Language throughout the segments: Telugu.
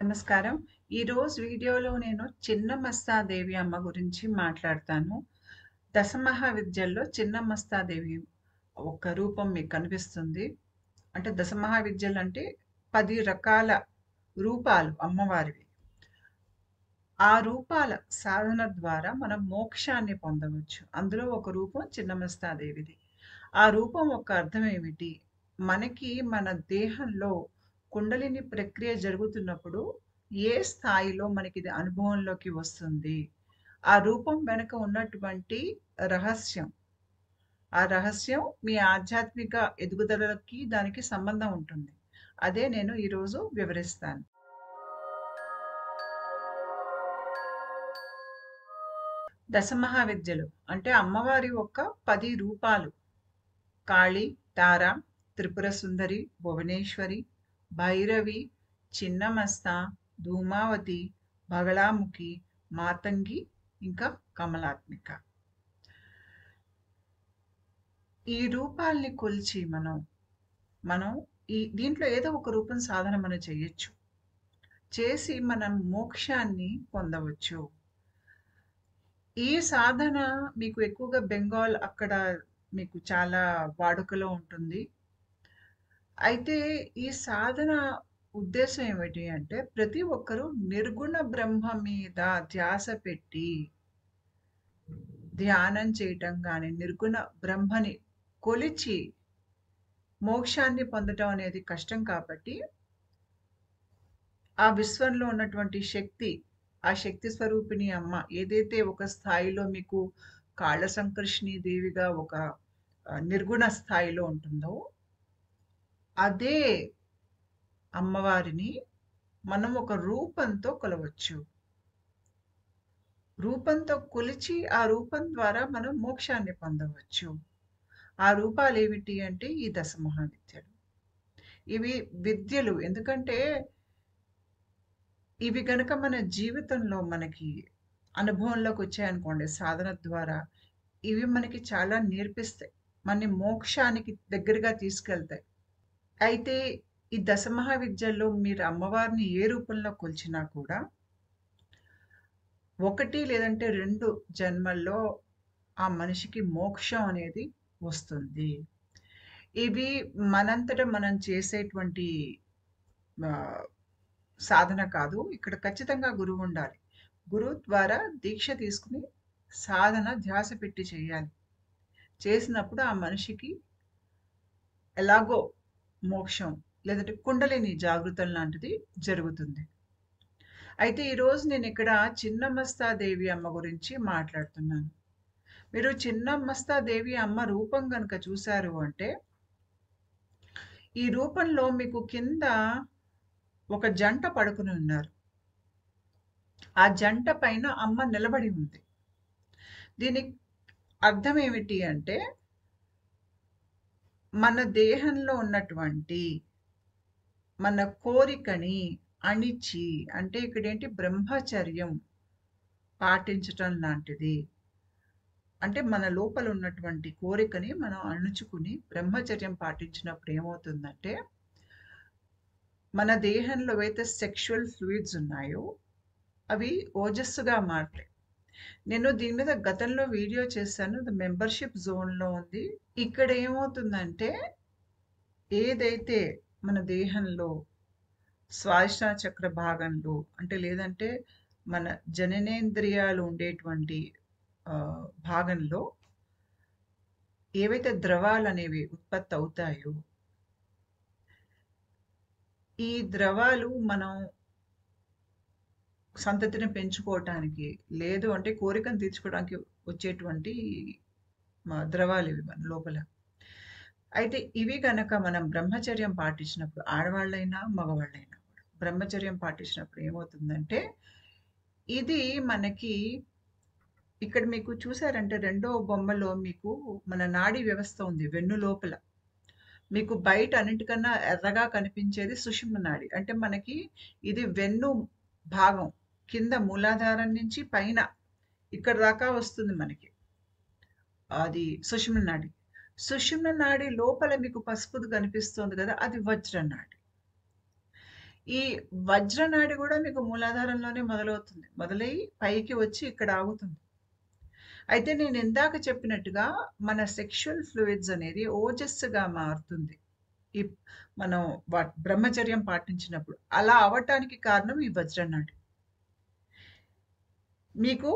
నమస్కారం. ఈరోజు వీడియోలో నేను చిన్నమస్తాదేవి అమ్మ గురించి మాట్లాడతాను. దశమహావిద్యల్లో చిన్నమస్తాదేవి ఒక రూపం మీకు కనిపిస్తుంది. అంటే దశమహావిద్యలంటే 10 రకాల రూపాలు అమ్మవారివి. ఆ రూపాల సాధన ద్వారా మనం మోక్షాన్ని పొందవచ్చు. అందులో ఒక రూపం చిన్నమస్తాదేవిది. ఆ రూపం యొక్క అర్థం ఏమిటి? మనకి మన దేహంలో కుండలిని ప్రక్రియ జరుగుతున్నప్పుడు ఏ స్థాయిలో మనకిది అనుభవంలోకి వస్తుంది? ఆ రూపం వెనక ఉన్నటువంటి రహస్యం. ఆ రహస్యం మీ ఆధ్యాత్మిక ఎదుగుదలకి దానికి సంబంధం ఉంటుంది. అదే నేను ఈరోజు వివరిస్తాను. దశమహావిద్యలు అంటే అమ్మవారి యొక్క 10 రూపాలు. కాళి, తార, త్రిపుర సుందరి, భువనేశ్వరి, భైరవి, చిన్నమస్త, ధూమావతి, బగళాముఖి, మాతంగి, ఇంకా కమలాత్మిక. ఈ రూపాల్ని కొలిచి మనం దీంట్లో ఏదో ఒక రూపం సాధన మనం చేయొచ్చు. చేసి మనం మోక్షాన్ని పొందవచ్చు. ఈ సాధన మీకు ఎక్కువగా బెంగాల్ అక్కడ మీకు చాలా వాడుకలో ఉంటుంది. అయితే ఈ సాధన ఉద్దేశ్యం ఏమిటి అంటే ప్రతి ఒక్కరూ నిర్గుణ బ్రహ్మ మీద ధ్యాస పెట్టి ధ్యానం చేయటం గాని, నిర్గుణ బ్రహ్మని కొలిచి మోక్షాన్ని పొందటం అనేది కష్టం కాబట్టి, ఆ విశ్వంలో ఉన్నటువంటి శక్తి, ఆ శక్తి స్వరూపిణి అమ్మ ఏదైతే ఒక స్థాయిలో మీకు కాళ్ళ సంకర్షణి దేవిగా ఒక నిర్గుణ స్థాయిలో ఉంటుందో, అదే అమ్మవారిని మనం ఒక రూపంతో కొలవచ్చు. రూపంతో కొలిచి ఆ రూపం ద్వారా మనం మోక్షాన్ని పొందవచ్చు. ఆ రూపాలేమిటి అంటే ఈ దశమహావిద్యలు. ఇవి విద్యలు. ఎందుకంటే ఇవి గనక మన జీవితంలో మనకి అనుభవంలోకి వచ్చాయనుకోండి సాధన ద్వారా, ఇవి మనకి చాలా నేర్పిస్తాయి. మనని మోక్షానికి దగ్గరగా తీసుకెళ్తాయి. అయితే ఈ దశమహావిద్యల్లో మీరు అమ్మవారిని ఏ రూపంలో కొలిచినా కూడా 1 లేదంటే 2 జన్మల్లో ఆ మనిషికి మోక్షం అనేది వస్తుంది. ఇవి మనంతట మనం చేసేటువంటి ఆహ్, సాధన కాదు. ఇక్కడ ఖచ్చితంగా గురువుండాలి. గురువు ద్వారా దీక్ష తీసుకొని సాధన ధ్యాస పెట్టి చేయాలి. చేసినప్పుడు ఆ మనిషికి ఎలాగో మోక్షం లేదంటే కుండలిని జాగృతం లాంటిది జరుగుతుంది. అయితే ఈరోజు నేనిక్కడ చిన్నమస్తాదేవి అమ్మ గురించి మాట్లాడుతున్నాను. మీరు చిన్నమస్తాదేవి అమ్మ రూపం గనక చూసారు అంటే, ఈ రూపంలో మీకు కింద ఒక జంట పడుకొని ఉన్నారు. ఆ జంట పైన అమ్మ నిలబడి ఉంది. దీనికి అర్థం ఏమిటి అంటే, మన దేహంలో ఉన్నటువంటి మన కోరికని అణిచి అంటే ఇక్కడేంటి బ్రహ్మచర్యం పాటించటం లాంటిది. అంటే మన లోపల ఉన్నటువంటి కోరికని మనం అణుచుకుని బ్రహ్మచర్యం పాటించినప్పుడు ఏమవుతుందంటే, మన దేహంలో ఏవైతే సెక్షువల్ ఫ్లూయిడ్స్ ఉన్నాయో అవి ఓజస్సుగా మారతాయి. నేను దీని మీద గతంలో వీడియో చేశాను. అది మెంబర్‌షిప్ జోన్‌లో ఉంది. ఇక్కడ ఏమవుతుందంటే, ఏదైతే మన దేహంలో స్వాదిష్టాన చక్ర భాగంలో అంటే లేదంటే మన జననేంద్రియాలు ఉండేటువంటి భాగంలో ఏవైతే ద్రవాలనేవి ఉత్పత్తి అవుతాయో, ఈ ద్రవాలు మనం సంతతిని పెంచుకోవటానికి, లేదు అంటే కోరికను తీర్చుకోవడానికి వచ్చేటువంటి ద్రవాలివి మన లోపల. అయితే ఇవి గనక మనం బ్రహ్మచర్యం పాటించినప్పుడు ఆడవాళ్ళైనా, మగవాళ్ళైనా కూడా బ్రహ్మచర్యం పాటించినప్పుడు ఏమవుతుందంటే, ఇది మనకి ఇక్కడ మీకు చూసారంటే రెండో బొమ్మలో మీకు మన నాడీ వ్యవస్థ ఉంది వెన్ను లోపల. మీకు బయట అన్నిటికన్నా ఎర్రగా కనిపించేది సుషుమ్న నాడి. అంటే మనకి ఇది వెన్ను భాగం. కింద మూలాధారం నుంచి పైన ఇక్కడ దాకా వస్తుంది మనకి. అది సుషుమ్న నాడి. సుషుమ్న నాడి లోపల మీకు పసుపుది కనిపిస్తుంది కదా! అది వజ్ర నాడి. ఈ వజ్రనాడి కూడా మీకు మూలాధారంలోనే మొదలవుతుంది. మొదలై పైకి వచ్చి ఇక్కడ ఆగుతుంది. అయితే నేను ఇందాక చెప్పినట్టుగా మన సెక్షువల్ ఫ్లూయిడ్స్ అనేది ఓజస్సుగా మారుతుంది. ఈ మనం బ్రహ్మచర్యం పాటించినప్పుడు. అలా అవ్వటానికి కారణం ఈ వజ్రనాడి. మీకు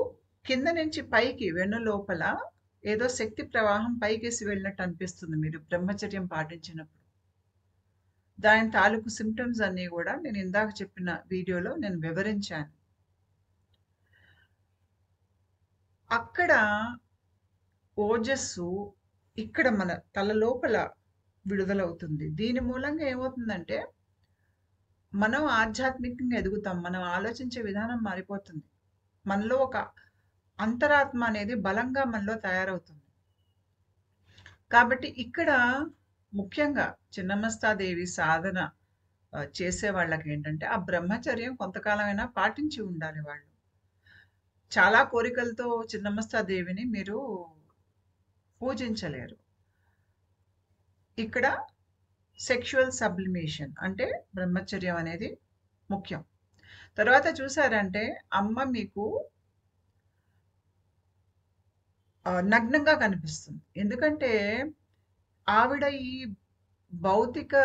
కింద నుంచి పైకి వెన్ను లోపల ఏదో శక్తి ప్రవాహం పైకేసి వెళ్ళినట్టు అనిపిస్తుంది మీరు బ్రహ్మచర్యం పాటించినప్పుడు. దాని తాలూకు సిమ్టమ్స్ అన్నీ కూడా నేను ఇందాక చెప్పిన వీడియోలో నేను వివరించాను. అక్కడ ఓజస్సు ఇక్కడ మన తల లోపల విడుదలవుతుంది. దీని మూలంగా ఏమవుతుందంటే మనం ఆధ్యాత్మికంగా ఎదుగుతాం. మనం ఆలోచించే విధానం మారిపోతుంది. మనలో ఒక అంతరాత్మ అనేది బలంగా మనలో తయారవుతుంది. కాబట్టి ఇక్కడ ముఖ్యంగా చిన్నమస్తాదేవి సాధన చేసే వాళ్ళకి ఏంటంటే ఆ బ్రహ్మచర్యం కొంతకాలమైనా పాటించి ఉండాలి వాళ్ళు. చాలా కోరికలతో చిన్నమస్తాదేవిని మీరు పూజించలేరు. ఇక్కడ సెక్షువల్ సబ్లిమేషన్ అంటే బ్రహ్మచర్యం అనేది ముఖ్యం. తర్వాత చూసారంటే అమ్మ మీకు నగ్నంగా కనిపిస్తుంది. ఎందుకంటే ఆవిడ ఈ భౌతిక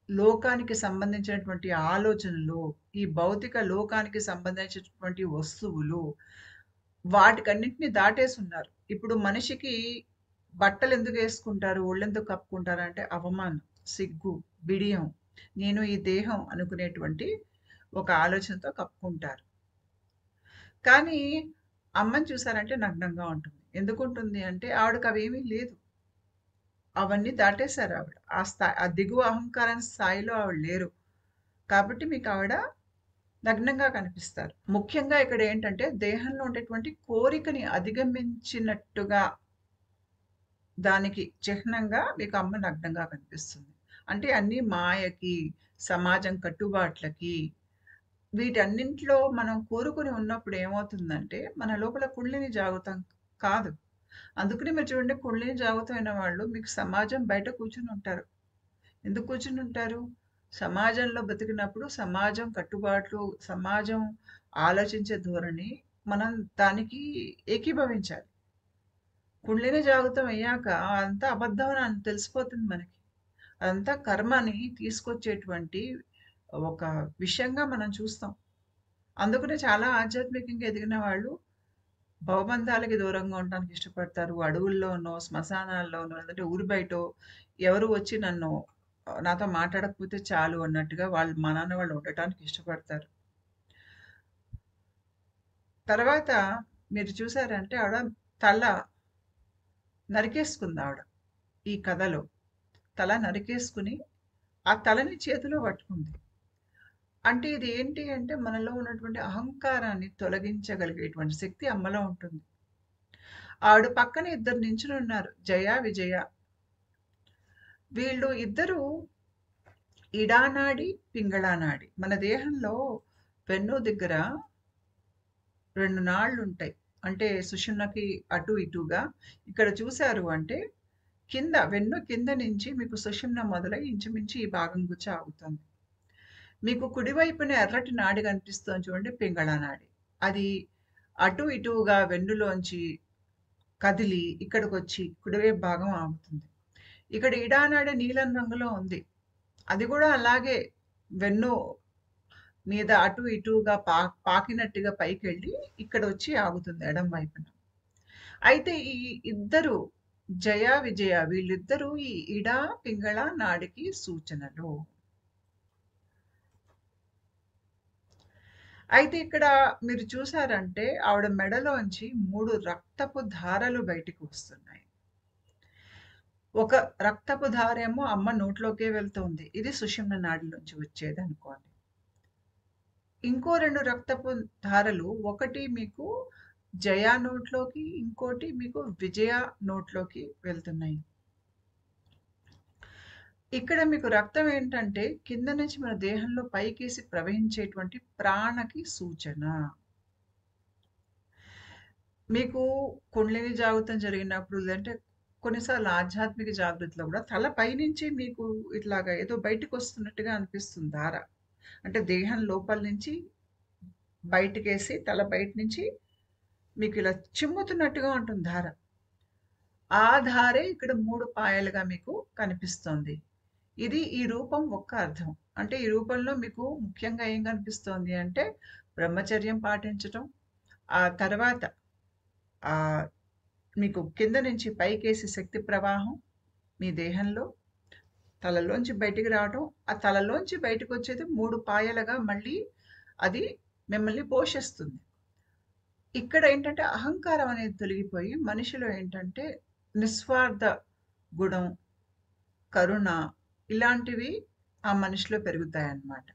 లోకానికి సంబంధించినటువంటి ఆలోచనలు, ఈ భౌతిక లోకానికి సంబంధించినటువంటి వస్తువులు వాటికన్నిటిని దాటేసున్నారు. ఇప్పుడు మనిషికి బట్టలు ఎందుకు వేసుకుంటారు, ఒళ్ళెందుకు కప్పుకుంటారు అంటే అవమానం, సిగ్గు, బిడియం, నేను ఈ దేహం అనుకునేటువంటి ఒక ఆలోచనతో కప్పుకుంటారు. కానీ అమ్మని చూసారంటే నగ్నంగా ఉంటుంది. ఎందుకు ఉంటుంది అంటే ఆవిడకి అవేమీ లేదు. అవన్నీ దాటేశారు ఆవిడ. ఆ దిగువ అహంకారం స్థాయిలో ఆవిడ లేరు. కాబట్టి మీకు ఆవిడ నగ్నంగా కనిపిస్తారు. ముఖ్యంగా ఇక్కడ ఏంటంటే దేహంలో ఉండేటువంటి కోరికని అధిగమించినట్టుగా దానికి చిహ్నంగా మీకు అమ్మ నగ్నంగా కనిపిస్తుంది. అంటే అన్నీ మాయకి, సమాజం కట్టుబాట్లకి, వీటన్నింటిలో మనం కోరుకుని ఉన్నప్పుడు ఏమవుతుందంటే మన లోపల కుండలిని జాగృతం కాదు. అందుకని మీరు చూడండి, కుండలిని జాగృతమైన వాళ్ళు మీకు సమాజం బయట కూర్చుని ఉంటారు. ఎందుకు కూర్చుని ఉంటారు? సమాజంలో బతికినప్పుడు సమాజం కట్టుబాట్లు, సమాజం ఆలోచించే ధోరణి మనం దానికి ఏకీభవించాలి. కుండలిని జాగృతం అయ్యాక అంతా అబద్ధం అని తెలిసిపోతుంది మనకి. అదంతా కర్మని తీసుకొచ్చేటువంటి ఒక విషయంగా మనం చూస్తాం. అందుకనే చాలా ఆధ్యాత్మికంగా ఎదిగిన వాళ్ళు భవబంధాలకి దూరంగా ఉండడానికి ఇష్టపడతారు. అడవుల్లోనో, శ్మశానాల్లోనో, లేదంటే ఊరి బయటో ఎవరు వచ్చి నాతో మాట్లాడకపోతే చాలు అన్నట్టుగా వాళ్ళు మా నాన్న వాళ్ళు ఉండటానికి ఇష్టపడతారు. తర్వాత మీరు చూసారంటే ఆవిడ తల నరికేసుకుంది ఆవిడ. ఈ కథలో తల నరికేసుకుని ఆ తలని చేతిలో పట్టుకుంది. అంటే ఇది ఏంటి అంటే మనలో ఉన్నటువంటి అహంకారాన్ని తొలగించగలిగేటువంటి శక్తి అమ్మలో ఉంటుంది. ఆవిడ పక్కన ఇద్దరు నించుని ఉన్నారు, జయ, విజయ. వీళ్ళు ఇద్దరు ఇడానాడి, పింగళానాడి. మన దేహంలో వెన్ను దగ్గర 2 నాళ్ళు ఉంటాయి. అంటే సుషుమ్నకి అటు ఇటుగా. ఇక్కడ చూశారు అంటే వెన్ను కింద నుంచి మీకు సుషుమ్న మొదలై ఇంచుమించు ఈ భాగం గుచ్చి ఆగుతుంది. మీకు కుడివైపున ఎర్రటి నాడి కనిపిస్తుంది చూడండి, పింగళ నాడి. అది అటు ఇటుగా వెన్నులోంచి కదిలి ఇక్కడికి వచ్చి కుడివైపు భాగం ఆగుతుంది. ఇక్కడ ఇడానాడి నీలం రంగులో ఉంది. అది కూడా అలాగే వెన్ను మీద అటు ఇటుగా పాకినట్టుగా పైకి వెళ్ళి ఇక్కడ వచ్చి ఆగుతుంది ఎడం వైపున. అయితే ఈ ఇద్దరు జయ, విజయ, వీళ్ళిద్దరూ ఈ ఇడా పింగళ నాడికి సూచనలు. అయితే ఇక్కడ మీరు చూసారంటే ఆవిడ మెడలోంచి 3 రక్తపు ధారలు బయటికి వస్తున్నాయి. ఒక రక్తపు ధారేమో అమ్మ నోట్లోకే వెళ్తుంది. ఇది సుషుమ్న నాడిలోంచి వచ్చేది అనుకోండి. ఇంకో 2 రక్తపు ధారలు, ఒకటి మీకు జయ నోట్లోకి, ఇంకోటి మీకు విజయ నోట్లోకి వెళ్తున్నాయి. ఇక్కడ మీకు రక్తం ఏంటంటే కింద నుంచి మన దేహంలో పైకేసి ప్రవహించేటువంటి ప్రాణకి సూచన. మీకు కుండలిని జాగృతం జరిగినప్పుడు, లేదంటే కొన్నిసార్లు ఆధ్యాత్మిక జాగృతిలో కూడా తల పైనుంచి మీకు ఇట్లాగా ఏదో బయటకు వస్తున్నట్టుగా అనిపిస్తుంది ధార. అంటే దేహం లోపల నుంచి బయటికేసి తల బయట నుంచి మీకు ఇలా చిమ్ముతున్నట్టుగా ఉంటుంది ధార. ఆ ధారే ఇక్కడ 3 పాయలుగా మీకు కనిపిస్తోంది. ఇది ఈ రూపం ఒక్క అర్థం. అంటే ఈ రూపంలో మీకు ముఖ్యంగా ఏం కనిపిస్తోంది అంటే బ్రహ్మచర్యం పాటించటం, ఆ తర్వాత ఆహ్, మీకు కింద నుంచి పైకేసి శక్తి ప్రవాహం మీ దేహంలో తలలోంచి బయటికి రావటం, ఆ తలలోంచి బయటకొచ్చేది 3 పాయలుగా మళ్ళీ అది మిమ్మల్ని పోషిస్తుంది. ఇక్కడ ఏంటంటే అహంకారం అనేది తొలగిపోయి మనిషిలో ఏంటంటే నిస్వార్థ గుణం, కరుణ ఇలాంటివి ఆ మనిషిలో పెరుగుతాయన్నమాట.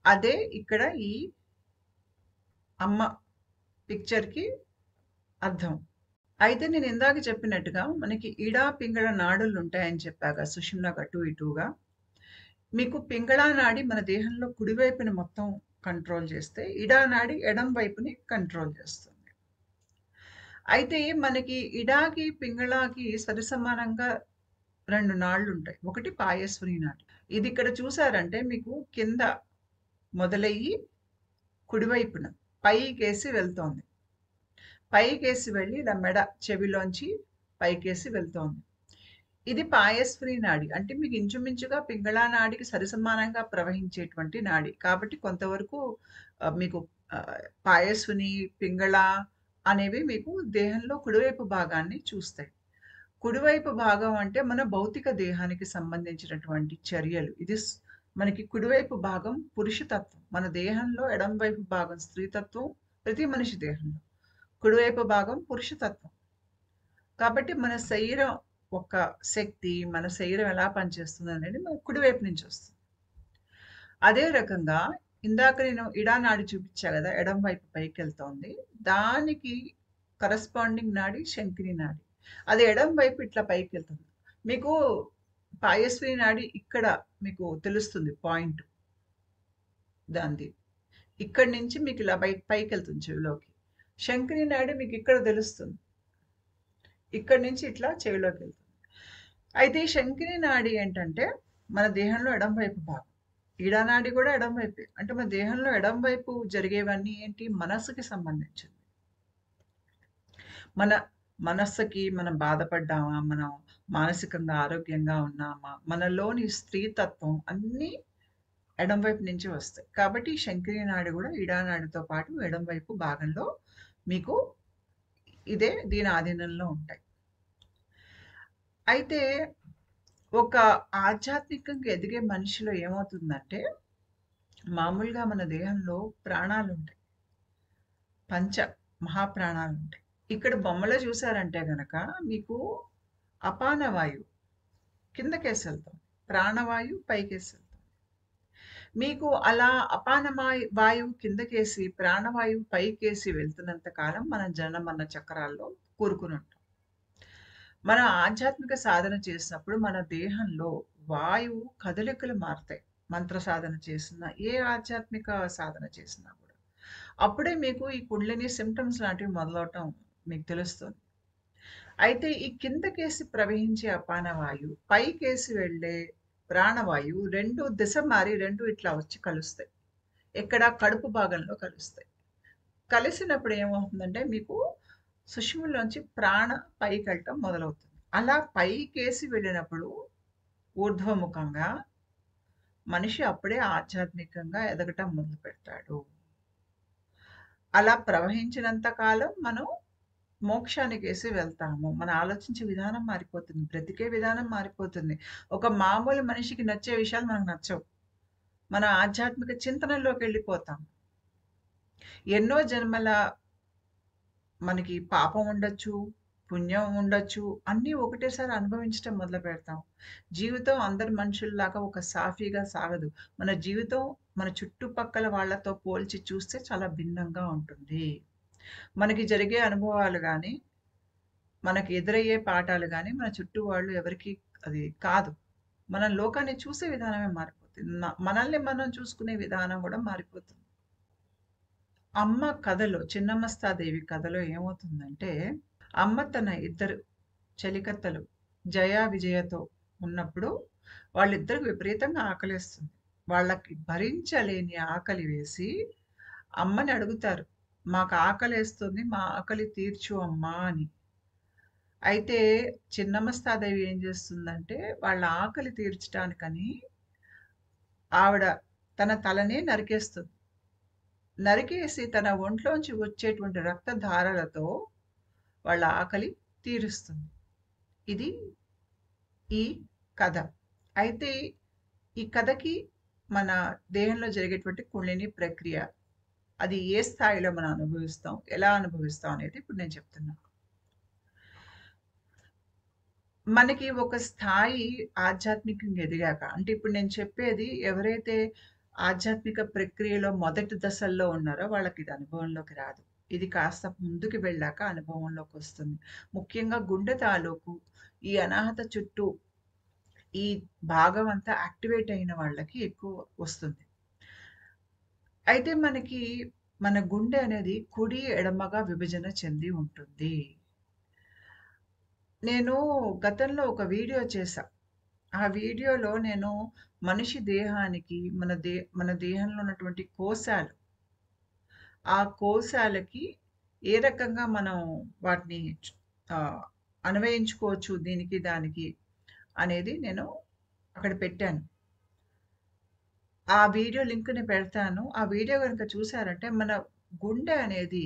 అదే ఇక్కడ ఈ అమ్మ పిక్చర్‌కి అర్థం. అయితే నేను ఇందాక చెప్పినట్టుగా మనకి ఇడా, పింగళ నాడులుంటాయని చెప్పాగా సుషుమ్నకు అటు ఇటుగా. మీకు పింగళా నాడి మన దేహంలో కుడివైపుని మొత్తం కంట్రోల్ చేస్తే, ఇడా నాడి ఎడమ వైపుని కంట్రోల్ చేస్తుంది. అయితే మనకి ఇడాకి, పింగళాకి సరిసమానంగా 2 నాళ్ళుంటాయి. ఒకటి పాయస్విని నాడి. ఇది ఇక్కడ చూసారంటే మీకు కింద మొదలయ్యి కుడివైపున పైకేసి వెళ్తోంది. పైకేసి వెళ్ళి ఇలా మెడ చెవిలోంచి పైకేసి వెళ్తోంది. ఇది పాయస్విని నాడి. అంటే మీకు ఇంచుమించుగా పింగళా నాడికి సరిసమానంగా ప్రవహించేటువంటి నాడి. కాబట్టి కొంతవరకు మీకు పాయస్విని, పింగళ అనేవి మీకు దేహంలో కుడివైపు భాగాన్ని చూస్తాయి. కుడివైపు భాగం అంటే మన భౌతిక దేహానికి సంబంధించినటువంటి చర్యలు. ఇది మనకి కుడివైపు భాగం పురుషతత్వం. మన దేహంలో ఎడమ వైపు భాగం స్త్రీతత్వం ప్రతి మనిషి దేహంలో. కుడివైపు భాగం పురుషతత్వం. కాబట్టి మన శరీరం ఒక శక్తి, మన శరీరం ఎలా పనిచేస్తుంది అనేది మన కుడివైపు నుంచి వస్తుంది. అదే రకంగా ఇందాక నేను ఇడా నాడి చూపించా కదా, ఎడమ వైపు పైకెళ్తోంది. దానికి కరస్పాండింగ్ నాడి శంకిని నాడి. అది ఎడమ వైపు ఇట్లా పైకెళ్తుంది. మీకు పాయస్విని నాడి ఇక్కడ మీకు తెలుస్తుంది పాయింట్ దానిది. ఇక్కడి నుంచి మీకు ఇలా పైకెళ్తుంది చెవిలోకి. శంకిని నాడి మీకు ఇక్కడ తెలుస్తుంది. ఇక్కడి నుంచి ఇట్లా చెవిలోకి వెళ్తుంది. అయితే ఈ శంకిని నాడి ఏంటంటే మన దేహంలో ఎడమ వైపు భాగం. ఈడా నాడి కూడా ఎడమ వైపే. అంటే మన దేహంలో ఎడమ వైపు జరిగేవన్నీ ఏంటి? మనస్సుకి సంబంధించింది. మన మనస్సుకి మనం బాధపడ్డామా? మనం మానసికంగా ఆరోగ్యంగా ఉన్నామా? మనలోని స్త్రీతత్వం అన్నీ ఎడమ వైపు నుంచి వస్తాయి. కాబట్టి ఈ శంకిని నాడి కూడా ఈడా నాడితో పాటు ఎడమ వైపు భాగంలో మీకు దీని ఆధీనంలో ఉంటాయి. అయితే ఒక ఆధ్యాత్మికంగా ఎదిగే మనిషిలో ఏమవుతుందంటే మామూలుగా మన దేహంలో ప్రాణాలుంటాయి. పంచ మహాప్రాణాలుంటాయి. ఇక్కడ బొమ్మలో చూసారంటే గనక మీకు అపాన వాయువు కిందకేసి వెళ్తాం. ప్రాణవాయువు పైకేసి వెళ్తాం. మీకు అలా అపాన వాయువు కిందకేసి ప్రాణవాయువు పైకేసి వెళ్తున్నంత కాలం మన జనమన్న చక్రాల్లో కూరుకుని ఉంటాం. మన ఆధ్యాత్మిక సాధన చేసినప్పుడు మన దేహంలో వాయువు కదలికలు మారుతాయి. మంత్ర సాధన చేసినా, ఏ ఆధ్యాత్మిక సాధన చేసినా కూడా. అప్పుడే మీకు ఈ కుండలిని సింప్టమ్స్ లాంటివి మొదలవటం మీకు తెలుస్తుంది. అయితే ఈ కిందకేసి ప్రవహించే అపాన వాయువు, పైకేసి వెళ్ళే ప్రాణవాయువు 2 దిశ మారి 2 ఇట్లా వచ్చి కలుస్తాయి. ఎక్కడ? కడుపు భాగంలో కలుస్తాయి. కలిసినప్పుడు ఏమవుతుందంటే మీకు సుషుమ్నలోంచి ప్రాణ పైకెళ్ళటం మొదలవుతుంది. అలా పైకేసి వెళ్ళినప్పుడు ఊర్ధ్వముఖంగా మనిషి అప్పుడే ఆధ్యాత్మికంగా ఎదగటం మొదలు పెడతాడు. అలా ప్రవహించినంత కాలం మనం మోక్షానికేసి వెళ్తాము. మన ఆలోచించే విధానం మారిపోతుంది. బ్రతికే విధానం మారిపోతుంది. ఒక మామూలు మనిషికి నచ్చే విషయాలు మనకు నచ్చవు. మన ఆధ్యాత్మిక చింతనలోకి వెళ్ళిపోతాం. ఎన్నో జన్మల మనకి పాపం ఉండొచ్చు, పుణ్యం ఉండొచ్చు. అన్నీ ఒకటేసారి అనుభవించటం మొదలు పెడతాం. జీవితం అందరి మనుషుల్లాగా ఒక సాఫీగా సాగదు. మన జీవితం మన చుట్టుపక్కల వాళ్ళతో పోల్చి చూస్తే చాలా భిన్నంగా ఉంటుంది. మనకి జరిగే అనుభవాలు గానీ, మనకి ఎదురయ్యే పాఠాలు గానీ, మన చుట్టూ వాళ్ళు ఎవరికీ అది కాదు. మనం లోకాన్ని చూసే విధానమే మారిపోతుంది. మనల్ని మనం చూసుకునే విధానం కూడా మారిపోతుంది. అమ్మ కథలో, చిన్నమస్తాదేవి కథలో ఏమవుతుందంటే, అమ్మ తన ఇద్దరు చెలికత్తెలు జయ, విజయతో ఉన్నప్పుడు వాళ్ళిద్దరికి విపరీతంగా ఆకలేస్తుంది. వాళ్ళకి భరించలేని ఆకలి వేసి అమ్మని అడుగుతారు. "మాకు ఆకలేస్తుంది. మా ఆకలి తీర్చు అమ్మా" అని. అయితే చిన్నమస్తాదేవి ఏం చేస్తుందంటే, వాళ్ళ ఆకలి తీర్చటానికని ఆవిడ తన తలనే నరికేస్తుంది. నరికేసి తన ఒంట్లోంచి వచ్చేటువంటి రక్తధారలతో వాళ్ళ ఆకలి తీరుస్తుంది. ఇది ఈ కథ. అయితే ఈ కథకి మన దేహంలో జరిగేటువంటి కుండలిని ప్రక్రియ, అది ఏ స్థాయిలో మనం అనుభవిస్తాం, ఎలా అనుభవిస్తాం అనేది ఇప్పుడు నేను చెప్తున్నా. మనకి ఒక స్థాయి ఆధ్యాత్మికంగా ఎదిగాక, అంటే ఇప్పుడు నేను చెప్పేది ఎవరైతే ఆధ్యాత్మిక ప్రక్రియలో మొదటి దశల్లో ఉన్నారో వాళ్ళకి ఇది అనుభవంలోకి రాదు. ఇది కాస్త ముందుకు వెళ్ళాక అనుభవంలోకి వస్తుంది. ముఖ్యంగా గుండె తాలూకు ఈ అనాహత చుట్టూ ఈ భాగం అంతా యాక్టివేట్ అయిన వాళ్ళకి ఎక్కువ వస్తుంది. అయితే మనకి మన గుండె అనేది కుడి, ఎడమగా విభజన చెంది ఉంటుంది. నేను గతంలో ఒక వీడియో చేశా. ఆ వీడియోలో నేను మనిషి దేహానికి మన దేహంలో ఉన్నటువంటి కోశాలు, ఆ కోశాలకి ఏ రకంగా మనం వాటిని ఆహ్, అన్వయించుకోవచ్చు దీనికి, దానికి అనేది నేను అక్కడ పెట్టాను. ఆ వీడియో లింక్‌ని పెడతాను. ఆ వీడియో గనుక చూసారంటే మన గుండె అనేది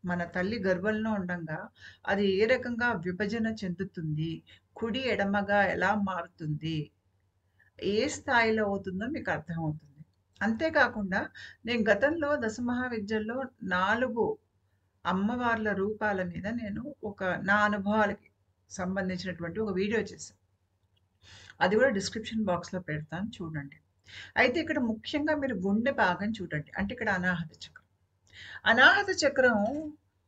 మన తల్లి గర్భంలో ఉండంగా అది ఏ రకంగా విభజన చెందుతుంది, కుడి, ఎడమగా ఎలా మారుతుంది, ఏ స్థాయిలో అవుతుందో మీకు అర్థమవుతుంది. అంతే కాకుండా నేను గతంలో దశమహావిద్యల్లో 4 అమ్మవార్ల రూపాల మీద నేను నా అనుభవాలకి సంబంధించినటువంటి ఒక వీడియో చేశా. అది కూడా డిస్క్రిప్షన్ బాక్స్‌లో పెడతాను చూడండి. అయితే ఇక్కడ ముఖ్యంగా మీరు గుండె భాగం చూడండి. అంటే ఇక్కడ అనాహత చక్రం. అనాహత చక్రం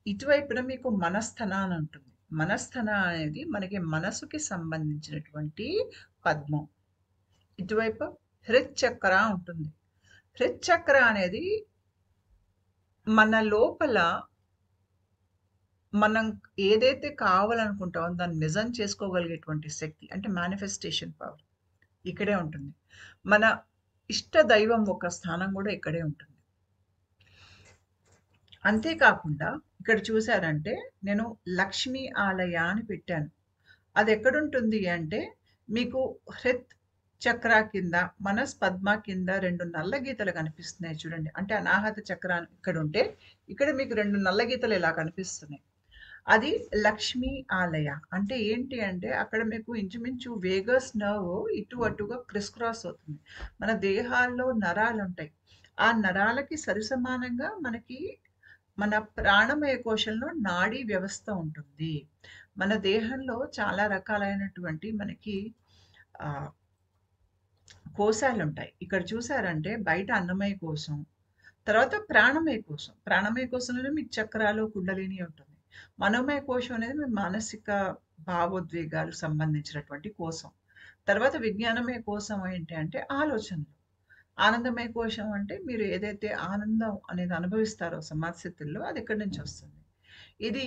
ఇటువైపున మీకు మనస్థన అని ఉంటుంది. మనస్థన అనేది మనకి మనసుకి సంబంధించినటువంటి పద్మం. ఇటువైపు హృచ్చక్ర ఉంటుంది. హృచ్చక్ర అనేది మన లోపల మనం ఏదైతే కావాలనుకుంటామో దాన్ని నిజం చేసుకోగలిగేటువంటి శక్తి, అంటే మేనిఫెస్టేషన్ పవర్ ఇక్కడే ఉంటుంది. మన ఇష్ట దైవం ఒక స్థానం కూడా ఇక్కడే ఉంటుంది. అంతేకాకుండా ఇక్కడ చూసారంటే నేను లక్ష్మీ ఆలయ అని పెట్టాను. అది ఎక్కడుంటుంది అంటే మీకు హృత్ చక్ర కింద, మనస్ పద్మ కింద 2 నల్ల గీతలు కనిపిస్తున్నాయి చూడండి. అంటే అనాహత చక్రం ఇక్కడ ఉంటే ఇక్కడ మీకు 2 నల్ల గీతలు ఇలా కనిపిస్తున్నాయి. అది లక్ష్మీ ఆలయ. అంటే ఏంటి అంటే అక్కడ మీకు ఇంచుమించు వేగస్ నర్వ్ ఇటు అటుగా క్రిస్ క్రాస్ అవుతుంది. మన దేహాల్లో నరాలుంటాయి. ఆ నరాలకి సరిసమానంగా మన ప్రాణమయ కోశంలో నాడీ వ్యవస్థ ఉంటుంది. మన దేహంలో చాలా రకాలైనటువంటి మనకి ఆహ్, కోశాలుంటాయి. ఇక్కడ చూసారంటే బయట అన్నమయ కోశం, తర్వాత ప్రాణమయ కోశం. ప్రాణమయ కోశంలోనే మీకు చక్రాలు, కుండలిని ఉంటుంది. మనోమయ కోశం అనేది మీ మానసిక భావోద్వేగాలకు సంబంధించినటువంటి కోశం. తర్వాత విజ్ఞానమయ కోశం ఏంటి అంటే ఆలోచనలు. ఆనందమయ కోశం అంటే మీరు ఏదైతే ఆనందం అనేది అనుభవిస్తారో సమాధి స్థితుల్లో అది ఎక్కడి నుంచి వస్తుంది. ఇది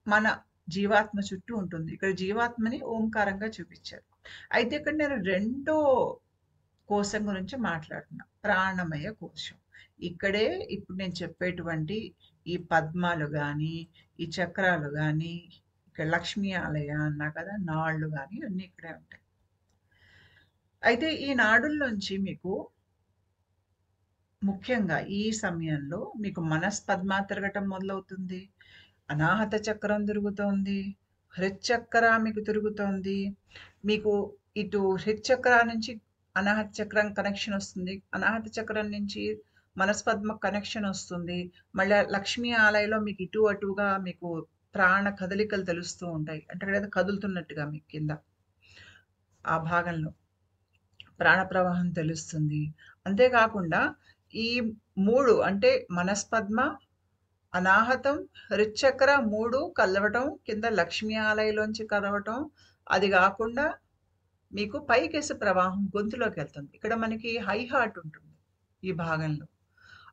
మన జీవాత్మ చుట్టూ ఉంటుంది. ఇక్కడ జీవాత్మని ఓంకారంగా చూపించారు. అయితే ఇక్కడ నేను రెండో కోశం గురించి మాట్లాడుతున్నా. ప్రాణమయ కోశం. ఇక్కడే ఇప్పుడు నేను చెప్పేటువంటి ఈ పద్మాలు గాని, ఈ చక్రాలు గాని, ఇక్కడ లక్ష్మీ ఆలయ అన్నా కదా! నాళ్ళు గాని అన్నీ ఇక్కడే ఉంటాయి. అయితే ఈ నాడుల్లోంచి మీకు ముఖ్యంగా ఈ సమయంలో మీకు మనస్పద్మ తిరగటం మొదలవుతుంది. అనాహత చక్రం తిరుగుతోంది. హృచ్చక్ర మీకు తిరుగుతోంది. మీకు ఇటు హృచ్చక్ర నుంచి అనాహత చక్రం కనెక్షన్ వస్తుంది. అనాహత చక్రం నుంచి మనస్పద్మ కనెక్షన్ వస్తుంది. మళ్ళా లక్ష్మీ ఆలయంలో మీకు ఇటు అటుగా మీకు ప్రాణ కదలికలు తెలుస్తూ ఉంటాయి. అంటే అక్కడ ఏదో కదులుతున్నట్టుగా మీకు కింద ఆ భాగంలో ప్రాణ ప్రవాహం తెలుస్తుంది. అంతేకాకుండా ఈ 3 అంటే మనస్పద్మ, అనాహతం, హృచ్చక్ర 3 కలవటం, కింద లక్ష్మీ ఆలయంలోంచి కలవటం, అది గాకుండా మీకు పైకేసి ప్రవాహం గొంతులోకెళ్తుంది. ఇక్కడ మనకి హై హార్ట్ ఉంటుంది ఈ భాగంలో.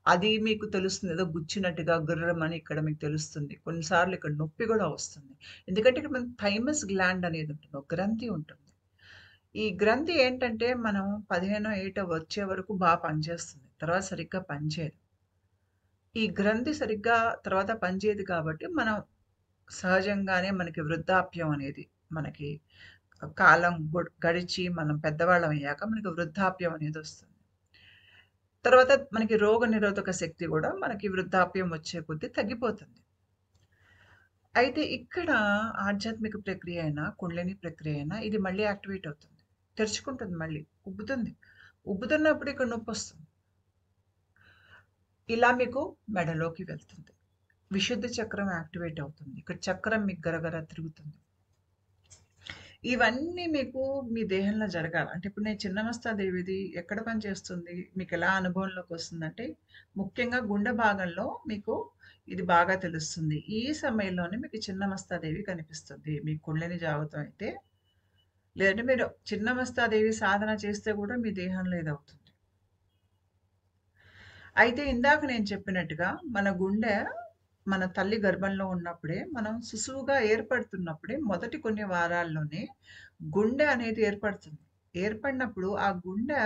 అది మీకు తెలుస్తుంది. ఏదో గుచ్చినట్టుగా గుర్రమని ఇక్కడ మీకు తెలుస్తుంది. కొన్నిసార్లు ఇక్కడ నొప్పి గూడా వస్తుంది. ఎందుకంటే ఇక్కడ మన థైమస్ గ్లాండ్ అనేది ఉంటుంది. ఒక గ్రంథి ఉంటుంది. ఈ గ్రంథి ఏంటంటే మనం 15 ఏట వచ్చే వరకు పనిచేస్తుంది. తర్వాత సరిగ్గా పనిచేయదు. ఈ గ్రంథి సరిగ్గా తర్వాత పనిచేయదు కాబట్టి మనం సహజంగానే మనకి వృద్ధాప్యం అనేది మనకి కాలం గడిచి మనం పెద్దవాళ్ళం అయ్యాక మనకి వృద్ధాప్యం అనేది వస్తుంది. తర్వాత మనకి రోగనిరోధక శక్తి కూడా మనకి వృద్ధాప్యం వచ్చే కొద్దీ తగ్గిపోతుంది. అయితే ఇక్కడ ఆధ్యాత్మిక ప్రక్రియ అయినా, కుండలిని ప్రక్రియ అయినా ఇది మళ్ళీ యాక్టివేట్ అవుతుంది. తెరుచుకుంటుంది మళ్ళీ. ఉబ్బుతుంది. ఉబ్బుతున్నప్పుడు ఇక్కడ నొప్పొస్తుంది. ఇలా మీకు మెడలోకి వెళ్తుంది. విశుద్ధ చక్రం యాక్టివేట్ అవుతుంది. ఇక్కడ చక్రం మీకు గరగర తిరుగుతుంది. ఇవన్నీ మీకు మీ దేహంలో జరగాలి. అంటే ఇప్పుడు నేను చిన్నమస్తాదేవిది ఎక్కడ పనిచేస్తుంది? మీకు ఎలా అనుభవంలోకి వస్తుందంటే, ముఖ్యంగా గుండె భాగంలో మీకు ఇది బాగా తెలుస్తుంది. ఈ సమయంలోనే మీకు చిన్నమస్తాదేవి కనిపిస్తుంది. మీ కుండలిని జాగృతం అయితే, లేదంటే మీరు చిన్నమస్తాదేవి సాధన చేస్తే కూడా మీ దేహంలో ఇదవుతుంది. అయితే ఇందాక నేను చెప్పినట్టుగా మన గుండె మన తల్లి గర్భంలో ఉన్నప్పుడే మనం శిశువుగా ఏర్పడుతున్నప్పుడే మొదటి కొన్ని వారాల్లోనే గుండె అనేది ఏర్పడుతుంది. ఏర్పడినప్పుడు ఆ గుండె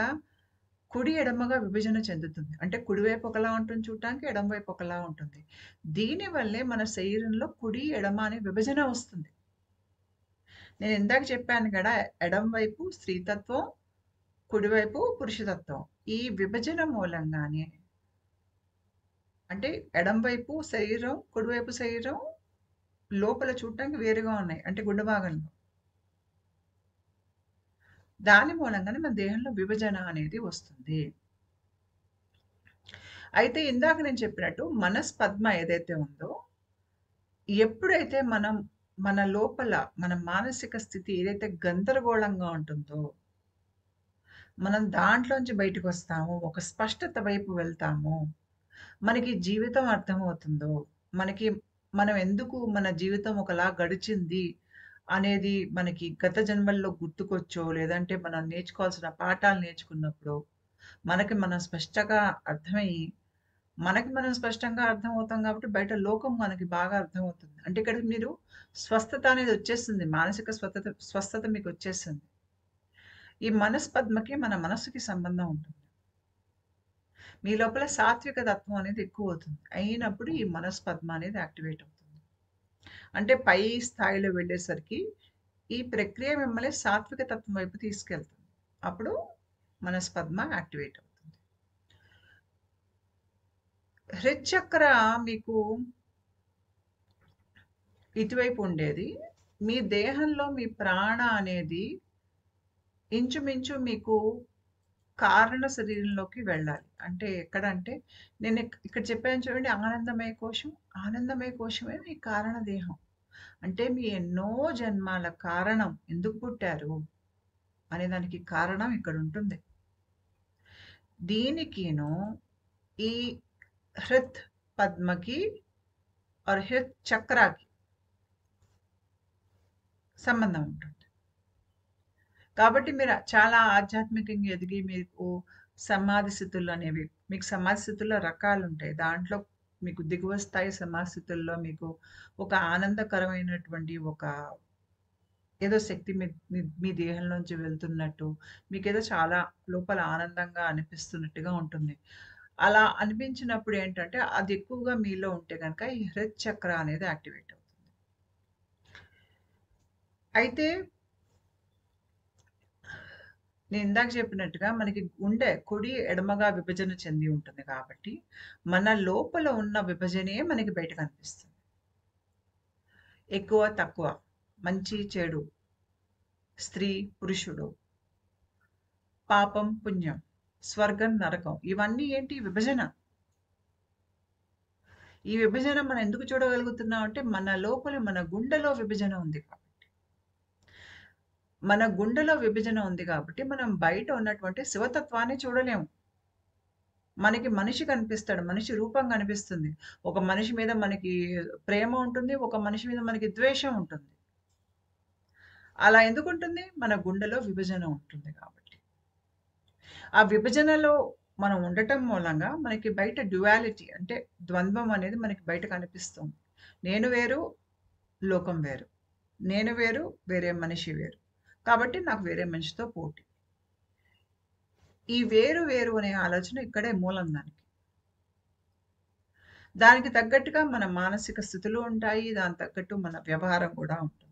కుడి ఎడమగా విభజన చెందుతుంది. అంటే కుడివైపు ఒకలా ఉంటుంది చూడటానికి, ఎడమవైపు ఒకలా ఉంటుంది. దీనివల్లే మన శరీరంలో కుడి, ఎడమ అనే విభజన వస్తుంది. నేను ఇందాక చెప్పాను కదా! ఎడమ వైపు స్త్రీతత్వం, కుడివైపు పురుషతత్వం. ఈ విభజన మూలంగానే అంటే ఎడమ వైపు శరీరం, కుడివైపు శరీరం లోపల చూడటానికి వేరుగా ఉన్నాయి. అంటే గుండె భాగంలో. దాని మూలంగానే మన దేహంలో విభజన అనేది వస్తుంది. అయితే ఇందాక నేను చెప్పినట్టు మనస్పద్మ ఏదైతే ఉందో, ఎప్పుడైతే మనం మన లోపల మన మానసిక స్థితి ఏదైతే గందరగోళంగా ఉంటుందో, మనం దాంట్లోంచి బయటకొస్తాము. ఒక స్పష్టత వైపు వెళ్తాము. మనకి జీవితం అర్థమవుతుందో, మనకి మనం ఎందుకు మన జీవితం ఒకలా గడిచింది అనేది మనకి గత జన్మల్లో గుర్తుకొచ్చో, లేదంటే మనం నేర్చుకోవాల్సిన పాఠాలు నేర్చుకున్నప్పుడో, మనకి మనం స్పష్టంగా అర్థమయ్యి, మనకి మనం స్పష్టంగా అర్థమవుతాం కాబట్టి బయట లోకం మనకి బాగా అర్థమవుతుంది. అంటే ఇక్కడ మీరు స్వస్థత అనేది వచ్చేస్తుంది. మానసిక స్వస్థత మీకొచ్చేస్తుంది. ఈ మనస్పద్మకి మన మనస్సుకి సంబంధం ఉంటుంది. మీ లోపల సాత్విక తత్వం అనేది ఎక్కువవుతుంది. అయినప్పుడు ఈ మనస్పద్మ అనేది యాక్టివేట్ అవుతుంది. అంటే పై స్థాయిలో వెళ్ళేసరికి ఈ ప్రక్రియ మిమ్మల్ని సాత్విక తత్వం వైపు తీసుకెళ్తుంది. అప్పుడు మనస్పద్మ యాక్టివేట్ అవుతుంది. హృచ్చక్ర మీకు ఇటువైపు ఉండేది. మీ దేహంలో మీ ప్రాణ అనేది ఇంచుమించు మీకు కారణ శరీరంలోకి వెళ్ళాలి. అంటే ఎక్కడంటే నేను ఇక్కడ చెప్పాను చూడండి ఆనందమయ కోశం. ఆనందమయ కోశమే మీ కారణ దేహం. అంటే మీ ఎన్నో జన్మాల కారణం ఎందుకు పుట్టారు అనే దానికి కారణం ఇక్కడ ఉంటుంది. దీనికిను ఈ హృత్ పద్మకి ఆర్ హృత్ చక్రాకి సంబంధం ఉంటుంది. కాబట్టి మీరు చాలా ఆధ్యాత్మికంగా ఎదిగి మీకు సమాధి స్థితులు అనేవి మీకు సమాధి స్థితుల్లో రకాలుంటాయి. దాంట్లో మీకు దిగువ స్థాయి సమాధి స్థితుల్లో మీకు ఒక ఆనందకరమైనటువంటి ఒక ఏదో శక్తి మీ దేహంలోంచి వెళ్తున్నట్టు, మీకేదో చాలా లోపల ఆనందంగా అనిపిస్తున్నట్టుగా ఉంటుంది. అలా అనిపించినప్పుడు ఏంటంటే, అది ఎక్కువగా మీలో ఉంటే గనక ఈ హృత్ చక్ర అనేది యాక్టివేట్ అవుతుంది. అయితే నేను ఇందాక చెప్పినట్టుగా మనకి గుండె కుడి, ఎడమగా విభజన చెంది ఉంటుంది కాబట్టి, మన లోపల ఉన్న విభజనే మనకి బయట కనిపిస్తుంది. ఎక్కువ, తక్కువ, మంచి, చెడు, స్త్రీ, పురుషుడు, పాపం, పుణ్యం, స్వర్గం, నరకం ఇవన్నీ ఏంటి విభజన. ఈ విభజన మనం ఎందుకు చూడగలుగుతున్నాం అంటే మన లోపల మన గుండెలో విభజన ఉంది కాబట్టి. మన గుండెలో విభజన ఉంది కాబట్టి మనం బయట ఉన్నటువంటి శివతత్వాన్ని చూడలేము. మనకి మనిషి కనిపిస్తాడు. మనిషి రూపం కనిపిస్తుంది. ఒక మనిషి మీద మనకి ప్రేమ ఉంటుంది. ఒక మనిషి మీద మనకి ద్వేషం ఉంటుంది. అలా ఎందుకుంటుంది? మన గుండెలో విభజన ఉంటుంది కాబట్టి. ఆ విభజనలో మనం ఉండటం మూలంగా మనకి బయట డ్యుయాలిటీ అంటే ద్వంద్వం అనేది మనకి బయట కనిపిస్తుంది. నేను వేరు, లోకం వేరు. నేను వేరు, వేరే మనిషి వేరు. కాబట్టి నాకు వేరే మనిషితో పోటీ. ఈ వేరు వేరు అనే ఆలోచన ఇక్కడే మూలం దానికి. దానికి తగ్గట్టుగా మన మానసిక స్థితులు ఉంటాయి. దానికి తగ్గట్టు మన వ్యవహారం కూడా ఉంటుంది.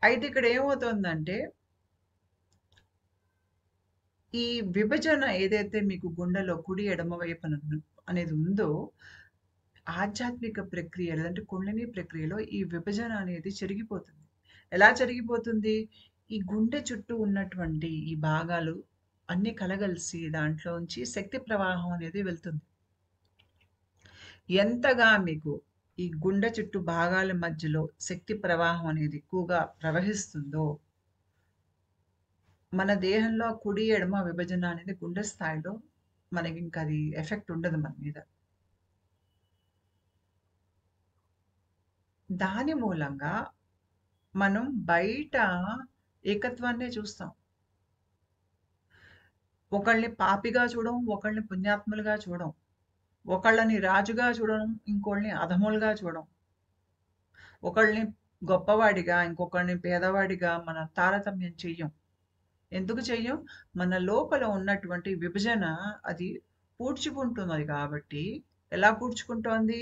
అయితే ఇక్కడ ఏమవుతుందంటే, ఈ విభజన ఏదైతే మీకు గుండెలో కుడి, ఎడమ వైపున అనేది ఉందో, ఆధ్యాత్మిక ప్రక్రియ లేదంటే కుండలిని ప్రక్రియలో ఈ విభజన అనేది జరిగిపోతుంది. ఎలా జరిగిపోతుంది? ఈ గుండె చుట్టూ ఉన్నటువంటి ఈ భాగాలు అన్నీ కలగలిసి దాంట్లోంచి శక్తి ప్రవాహం అనేది వెళ్తుంది. ఎంతగా మీకు ఈ గుండె చుట్టూ భాగాల మధ్యలో శక్తి ప్రవాహం అనేది ఎక్కువగా ప్రవహిస్తుందో, మన దేహంలో కుడి, ఎడమ విభజన అనేది గుండె స్థాయిలో మనకింక అది ఎఫెక్ట్ ఉండదు మన మీద. దాని మూలంగా మనం బయట ఏకత్వాన్నే చూస్తాం. ఒకళ్ళని పాపిగా చూడం, ఒకళ్ళని పుణ్యాత్ములుగా చూడం. ఒకళ్ళని రాజుగా చూడడం, ఇంకోళ్ళని అధములుగా చూడం. ఒకళ్ళని గొప్పవాడిగా, ఇంకొకళ్ళని పేదవాడిగా మనం తారతమ్యం చెయ్యం. ఎందుకు చెయ్యం? మన లోపల ఉన్నటువంటి విభజన అది పూడ్చుకుంటున్నది కాబట్టి. ఎలా పూడ్చుకుంటోంది?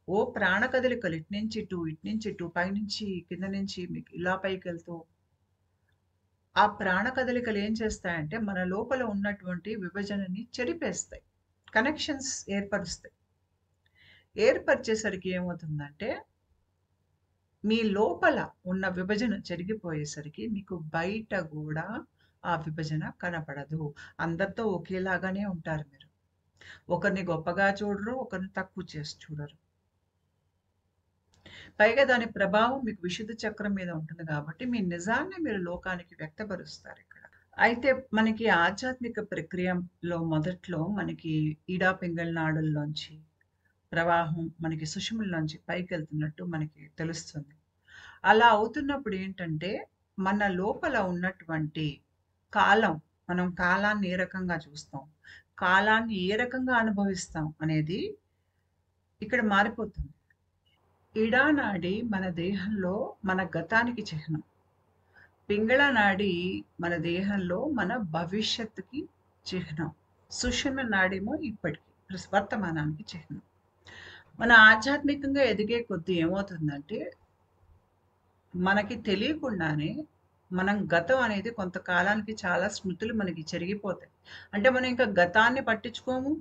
ఓ ప్రాణ కదలికలు ఇటు నుంచి ఇటు, పైనుంచి కింద నుంచి మీకు ఇలా పైకెళ్తూ ఆ ప్రాణ కదలికలు ఏం చేస్తాయంటే మన లోపల ఉన్నటువంటి విభజనని చెరిపేస్తాయి. కనెక్షన్స్ ఏర్పరుస్తాయి. ఏర్పరిచేసరికి ఏమవుతుందంటే, మీ లోపల ఉన్న విభజన జరిగిపోయేసరికి మీకు బయట గూడా ఆ విభజన కనపడదు. అందరితో ఒకేలాగానే ఉంటారు మీరు. ఒకరిని గొప్పగా చూడరు, ఒకరిని తక్కువ చేసి చూడరు. పైగా దాని ప్రభావం మీకు విశుద్ధ చక్రం మీద ఉంటుంది కాబట్టి, మీ నిజాన్ని మీరు లోకానికి వ్యక్తపరుస్తారిక్కడ. అయితే మనకి ఆధ్యాత్మిక ప్రక్రియలో మొదట్లో మనకి ఈడా పింగళ నాడుల్లోంచి ప్రవాహం మనకి సుషుమ్నలోంచి పైకెళ్తున్నట్టు మనకి తెలుస్తుంది. అలా అవుతున్నప్పుడు ఏంటంటే, మన లోపల ఉన్నటువంటి కాలం, మనం కాలాన్ని ఏ రకంగా చూస్తాం, కాలాన్ని ఏ రకంగా అనుభవిస్తాం అనేది ఇక్కడ మారిపోతుంది. ఈడా నాడి మన దేహంలో మన గతానికి చిహ్నం. పింగళ నాడి మన దేహంలో మన భవిష్యత్తుకి చిహ్నం. సుషుమ్న నాడేమో ఇప్పటికి వర్తమానానికి చిహ్నం. మన ఆధ్యాత్మికంగా ఎదిగే కొద్దీ ఏమవుతుందంటే, మనకి తెలియకుండానే మనం గతం అనేది కొంతకాలానికి చాలా స్మృతులు మనకి చెరిగిపోతాయి. అంటే మనం ఇంకా గతాన్ని పట్టించుకోము.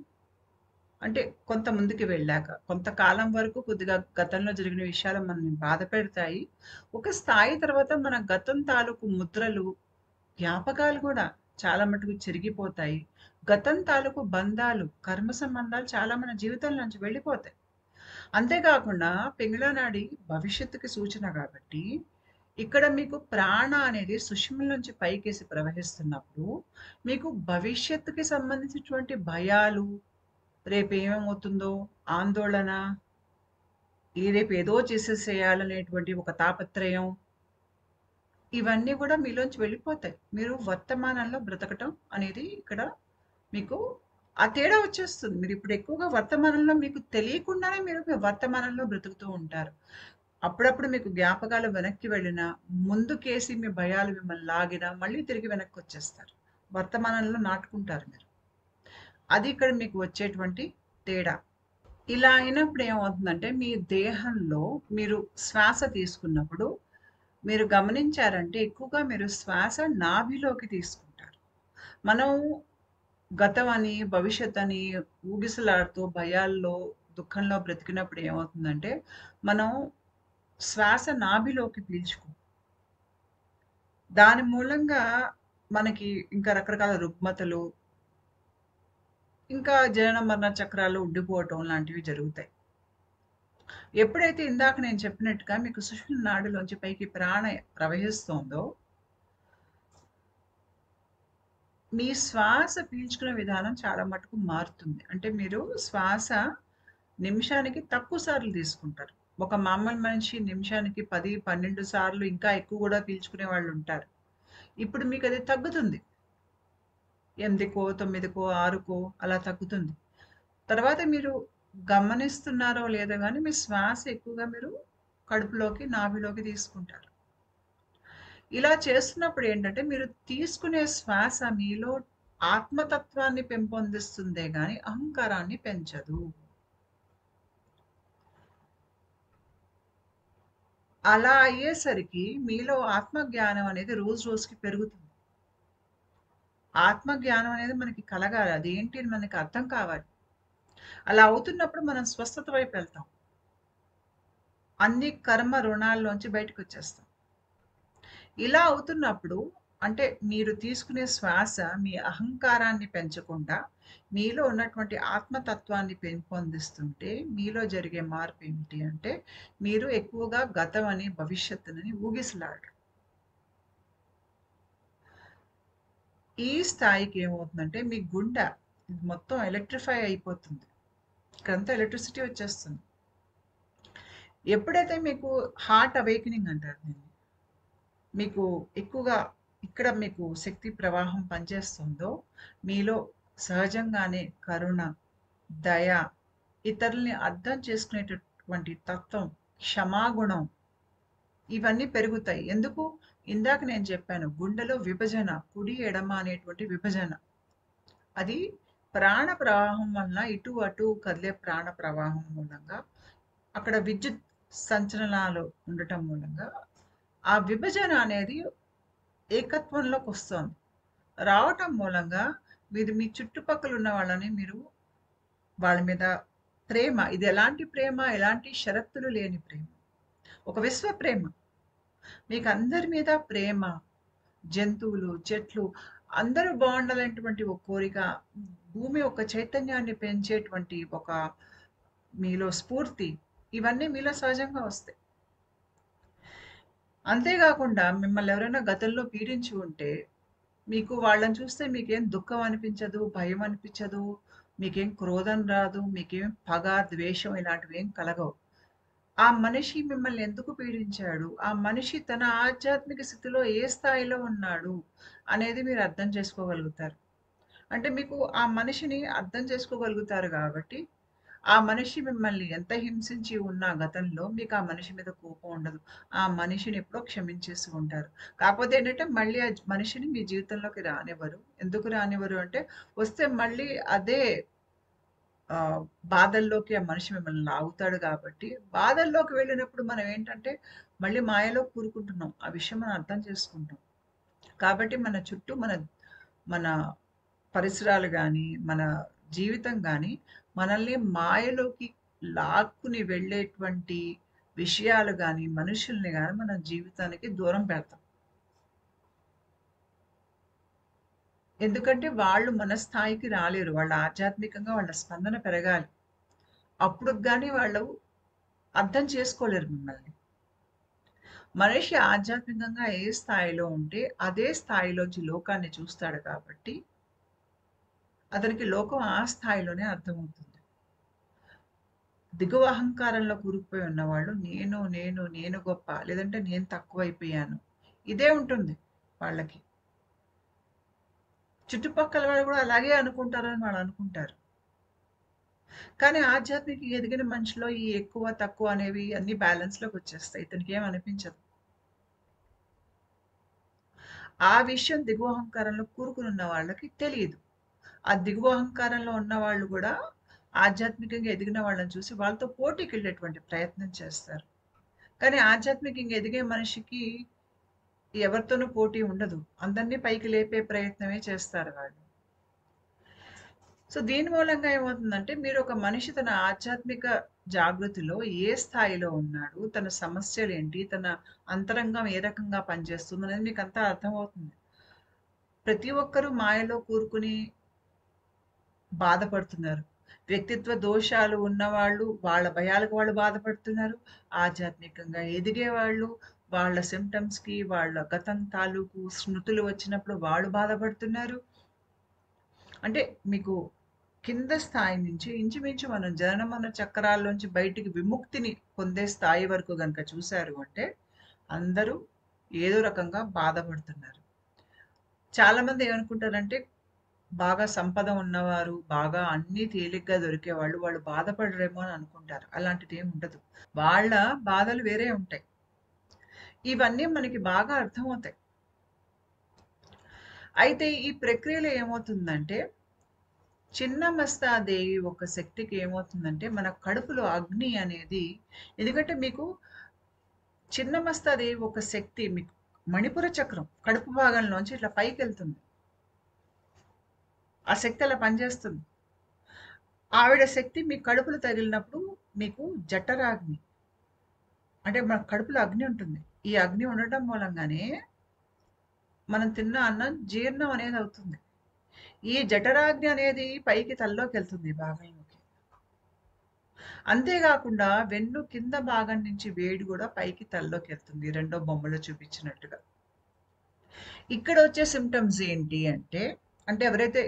అంటే కొంత ముందుకు వెళ్ళాక, కొంతకాలం వరకు కొద్దిగా గతంలో జరిగిన విషయాలు మనల్ని బాధ పెడతాయి. ఒక స్థాయి తర్వాత మన గతం తాలూకు ముద్రలు, జ్ఞాపకాలు కూడా చాలా మటుకు చెరిగిపోతాయి. గతం తాలూకు బంధాలు, కర్మ సంబంధాలు చాలా మన జీవితం నుంచి వెళ్ళిపోతాయి. అంతేకాకుండా పింగళ నాడి భవిష్యత్తుకి సూచన కాబట్టి, ఇక్కడ మీకు ప్రాణ అనేది సుషుమ్న నుంచి పైకేసి ప్రవహిస్తున్నప్పుడు, మీకు భవిష్యత్తుకి సంబంధించినటువంటి భయాలు, రేపు ఏమవుతుందో ఆందోళన, రేపు ఏదో చేసేసేయాలనేటువంటి ఒక తాపత్రయం, ఇవన్నీ కూడా మీలోంచి వెళ్ళిపోతాయి. మీరు వర్తమానంలో బ్రతకటం అనేది ఇక్కడ మీకు ఆ తేడా వచ్చేస్తుంది. మీరు ఇప్పుడు ఎక్కువగా వర్తమానంలో మీకు తెలియకుండానే మీరు మీ వర్తమానంలో బ్రతుకుతూ ఉంటారు. అప్పుడప్పుడు మీకు జ్ఞాపకాలు వెనక్కి వెళ్ళినా, ముందుకేసి మీ భయాలు మిమ్మల్ని లాగినా, మళ్ళీ తిరిగి వెనక్కి వచ్చేస్తారు. వర్తమానంలో నాటుకుంటారు మీరు. అది ఇక్కడ మీకు వచ్చేటువంటి తేడా. ఇలా అయినప్పుడు ఏమవుతుందంటే, మీ దేహంలో మీరు శ్వాస తీసుకున్నప్పుడు, మీరు గమనించారంటే ఎక్కువగా మీరు శ్వాస నాభిలోకి తీసుకుంటారు. మనం గతం అని, భవిష్యత్ అని ఊగిసలాడుతూ భయాల్లో, దుఃఖంలో బ్రతికినప్పుడు ఏమవుతుందంటే, మనం శ్వాస నాభిలోకి పీల్చుకోం. దాని మూలంగా మనకి ఇంకా రకరకాల రుగ్మతలు, ఇంకా జనన మరణ చక్రాలు ఉండిపోవటం లాంటివి జరుగుతాయి. ఎప్పుడైతే ఇందాక నేను చెప్పినట్టుగా మీకు సుషుమ్న నాడిలోంచి పైకి ప్రాణ ప్రవహిస్తోందో, మీ శ్వాస పీల్చుకునే విధానం చాలా మటుకు మారుతుంది. అంటే మీరు శ్వాస నిమిషానికి తక్కువ సార్లు తీసుకుంటారు. ఒక మామూలు మనిషి నిమిషానికి 10, 12 సార్లు ఇంకా ఎక్కువ కూడా పీల్చుకునే వాళ్ళు ఉంటారు. ఇప్పుడు మీకు అది తగ్గుతుంది. 8కో, 9కో, 6కో అలా తగ్గుతుంది. తర్వాత మీరు గమనిస్తున్నారో లేదో గానీ మీ శ్వాస ఎక్కువగా మీరు కడుపులోకి, నాభిలోకి తీసుకుంటారు. ఇలా చేస్తున్నప్పుడు ఏంటంటే, మీరు తీసుకునే శ్వాస మీలో ఆత్మతత్వాన్ని పెంపొందిస్తుందే గాని, అహంకారాన్ని పెంచదు. అలా అయ్యేసరికి మీలో ఆత్మజ్ఞానం అనేది రోజు రోజుకి పెరుగుతుంది. ఆత్మజ్ఞానం అనేది మనకి కలగాలి. అదేంటి అని మనకి అర్థం కావాలి. అలా అవుతున్నప్పుడు మనం స్వస్థత వైపు వెళ్తాం. అన్ని కర్మ రుణాల్లోంచి బయటకొచ్చేస్తాం. ఇలా అవుతున్నప్పుడు అంటే మీరు తీసుకునే శ్వాస మీ అహంకారాన్ని పెంచకుండా, మీలో ఉన్నటువంటి ఆత్మతత్వాన్ని పెంపొందిస్తుంటే, మీలో జరిగే మార్పేమిటి అంటే, మీరు ఎక్కువగా గతమని, భవిష్యత్తునని ఊగిసలాడరు. ఈ స్థాయికి ఏమవుతుందంటే, మీ గుండె మొత్తం ఎలక్ట్రిఫై అయిపోతుంది. ఇక్కడంతా ఎలక్ట్రిసిటీ వచ్చేస్తుంది. ఎప్పుడైతే మీకు హార్ట్ అవేకెనింగ్ అంటారు దీన్ని. మీకు ఎక్కువగా ఇక్కడ మీకు శక్తి ప్రవాహం పనిచేస్తుందో, మీలో సహజంగానే కరుణ, దయ, ఇతరుల్ని అర్థం చేసుకునేటటువంటి తత్వం, క్షమాగుణం ఇవన్నీ పెరుగుతాయి. ఎందుకు? ఇందాక నేను చెప్పాను. గుండెలో విభజన, కుడి, ఎడమ అనేటువంటి విభజన. అది ప్రాణ ప్రవాహం వలన ఇటు, అటు కదిలే ప్రాణ ప్రవాహం మూలంగా అక్కడ విద్యుత్ సంచలనాలు ఉండటం మూలంగా ఆ విభజన అనేది ఏకత్వంలోకొస్తోంది. రావటం మూలంగా మీరు మీ చుట్టుపక్కల ఉన్న వాళ్ళని మీరు వాళ్ళ మీద ప్రేమ ఇది ఎలాంటి ప్రేమ, ఎలాంటి షరతులు లేని ప్రేమ. ఒక విశ్వ ప్రేమ. మీకందరి మీద ప్రేమ, జంతువులు, చెట్లు అందరూ బావుండాలనేటువంటి ఒక కోరిక, భూమి ఒక చైతన్యాన్ని పెంచేటువంటి ఒక మీలో స్ఫూర్తి, ఇవన్నీ మీలో సహజంగా వస్తాయి. అంతేగాకుండా మిమ్మల్ని ఎవరైనా గతంలో పీడించి ఉంటే మీకు వాళ్ళని చూస్తే మీకేం దుఃఖం అనిపించదు, భయం అనిపించదు, మీకేం క్రోధం రాదు, మీకేం పగ, ద్వేషం ఇలాంటివేం కలగవు. ఆ మనిషి మిమ్మల్ని ఎందుకు పీడించాడు? ఆ మనిషి తన ఆధ్యాత్మిక స్థితిలో ఏ స్థాయిలో ఉన్నాడు? అనేది మీరు అర్థం చేసుకోగలుగుతారు. అంటే మీకు ఆ మనిషిని అర్థం చేసుకోగలుగుతారు కాబట్టి, ఆ మనిషి మిమ్మల్ని ఎంత హింసించి ఉన్నా గతంలో మీకు ఆ మనిషి మీద కోపం ఉండదు. ఆ మనిషిని ఎప్పుడో క్షమించేసి ఉంటారు. కాకపోతే ఏంటంటే మళ్ళీ ఆ మనిషిని మీ జీవితంలోకి రానివ్వరు. ఎందుకు రానివ్వరు అంటే వస్తే మళ్ళీ అదే బాధల్లోకి ఆ మనిషి మిమ్మల్ని లాగుతాడు కాబట్టి, బాధల్లోకి వెళ్ళినప్పుడు మనం ఏంటంటే మళ్ళీ మాయలో కూరుకుంటున్నాం. ఆ విషయం మనం అర్థం చేసుకుంటాం. కాబట్టి మన చుట్టూ మన పరిసరాలు గానీ, మన జీవితం గానీ, మనల్ని మాయలోకి లాక్కుని వెళ్ళేటువంటి విషయాలు గానీ, మనుషుల్ని గానీ మన జీవితానికి దూరం పెడతాం. ఎందుకంటే వాళ్ళు మన స్థాయికి రాలేరు. వాళ్ళు ఆధ్యాత్మికంగా వాళ్ళ స్పందన పెరగాలి. అప్పుడుకి గాని వాళ్ళు అర్థం చేసుకోలేరు మిమ్మల్ని. మనిషి ఆధ్యాత్మికంగా ఏ స్థాయిలో ఉంటే, అదే స్థాయిలోంచి లోకాన్ని చూస్తాడు కాబట్టి, అతనికి లోకం ఆ స్థాయిలోనే అర్థమవుతుంది. దిగువ అహంకారంలో కూరుకుపోయి ఉన్నవాళ్ళు నేను గొప్ప లేదంటే నేను తక్కువైపోయాను. ఇదే ఉంటుంది వాళ్ళకి. చుట్టుపక్కల వాళ్ళు కూడా అలాగే అనుకుంటారని వాళ్ళు అనుకుంటారు. కానీ ఆధ్యాత్మిక ఎదిగిన మనిషిలో ఈ ఎక్కువ, తక్కువ అనేవి అన్నీ బ్యాలెన్స్‌లోకి వచ్చేస్తాయి. ఇతనికేం అనిపించదు. ఆ విషయం దిగువ అహంకారంలో కూరుకుని ఉన్న వాళ్ళకి తెలీదు. ఆ దిగువ అహంకారంలో ఉన్నవాళ్ళు గూడా ఆధ్యాత్మికంగా ఎదిగిన వాళ్ళని చూసి వాళ్ళతో పోటీకెళ్ళేటువంటి ప్రయత్నం చేస్తారు. కానీ ఆధ్యాత్మికంగా ఎదిగే మనిషికి ఎవరితోనూ పోటీ ఉండదు. అందరిని పైకి లేపే ప్రయత్నమే చేస్తారు వాళ్ళు. సో, దీని మూలంగా ఏమవుతుందంటే మీరొక మనిషి తన ఆధ్యాత్మిక జాగృతిలో ఏ స్థాయిలో ఉన్నాడు, తన సమస్యలేంటి, తన అంతరంగం ఏ రకంగా పనిచేస్తుందనేది మీకంతా అర్థమవుతుంది. ప్రతి ఒక్కరు మాయలో కూరుకుని బాధపడుతున్నారు. వ్యక్తిత్వ దోషాలు ఉన్నవాళ్ళు, వాళ్ళ భయాలకు వాళ్ళు బాధపడుతున్నారు. ఆధ్యాత్మికంగా ఎదిగేవాళ్ళు, వాళ్ళ సింప్టమ్స్‌కి, వాళ్ళ గతం తాలూకు స్మృతులు వచ్చినప్పుడు వాళ్ళు బాధపడుతున్నారు. అంటే మీకు కింద స్థాయి నుంచి ఇంచుమించు మనం జనన చక్రాల్లోంచి బయటికి విముక్తిని పొందే స్థాయి వరకు గనక చూసారు అంటే, అందరూ ఏదో రకంగా బాధపడుతున్నారు. చాలామంది ఏమనుకుంటారంటే బాగా సంపద ఉన్నవారు, బాగా అన్నీ తేలిగ్గా దొరికేవాళ్ళు, వాళ్ళు బాధపడరేమో అని అనుకుంటారు. అలాంటిదేమి ఉండదు. వాళ్ళ బాధలు వేరే ఉంటాయి. ఇవన్నీ మనకి బాగా అర్థమవుతాయి. అయితే ఈ ప్రక్రియలో ఏమవుతుందంటే, చిన్నమస్తాదేవి ఒక శక్తికి ఏమవుతుందంటే, మన కడుపులో అగ్ని అనేది ఎందుకంటే మీకు చిన్నమస్తాదేవి ఒక శక్తి మీకు మణిపుర చక్రం కడుపు భాగంలోంచి ఇట్లా పైకెళ్తుంది. ఆ శక్తి అలా పనిచేస్తుంది. ఆవిడ శక్తి మీ కడుపులో తగిలినప్పుడు మీకు జఠరాగ్ని అంటే మన కడుపులో అగ్ని ఉంటుంది. ఈ అగ్ని ఉండటం మూలంగానే మనం తిన్న అన్నం జీర్ణం అనేది అవుతుంది. ఈ జఠరాగ్ని అనేది పైకి తలలోకి వెళ్తుంది ఈ భాగంలోకి. అంతేకాకుండా వెన్ను కింద భాగం నుంచి వేడి కూడా పైకి తలలోకి వెళ్తుంది. రెండో బొమ్మలో చూపించినట్టుగా. ఇక్కడ వచ్చే సిమ్టమ్స్ ఏంటి అంటే, అంటే ఎవరైతే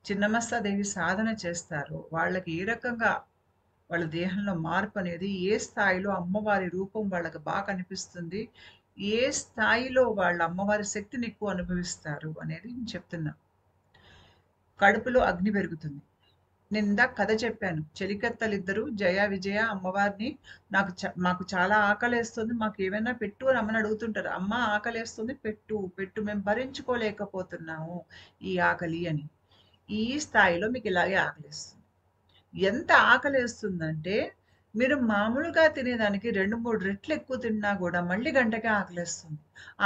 చిన్నమస్తాదేవి సాధన చేస్తారో వాళ్ళకి ఏ రకంగా వాళ్ళ దేహంలో మార్పు అనేది ఏ స్థాయిలో అమ్మవారి రూపం వాళ్ళకి బాగా కనిపిస్తుంది, ఏ స్థాయిలో వాళ్ళ అమ్మవారి శక్తిని ఎక్కువ అనుభవిస్తారు అనేది నేను చెప్తున్నా. కడుపులో అగ్ని పెరుగుతుంది. నేను ఇందాక కథ చెప్పాను. చెలికత్తలిద్దరూ జయ, విజయ అమ్మవారిని మాకు చాలా ఆకలేస్తుంది. మాకు ఏమైనా పెట్టు అని అమ్మని అడుగుతుంటారు. అమ్మ ఆకలేస్తుంది పెట్టు, పెట్టు మేము భరించుకోలేకపోతున్నాము ఈ ఆకలి అని. ఈ స్థాయిలో మీకు ఇలాగే ఆకలేస్తుంది. ఎంత ఆకలేస్తుందంటే మీరు మామూలుగా తినేదానికి 2, 3 రెట్లు ఎక్కువ తిన్నా కూడా మళ్ళీ గంటకే ఆకలేస్తుంది.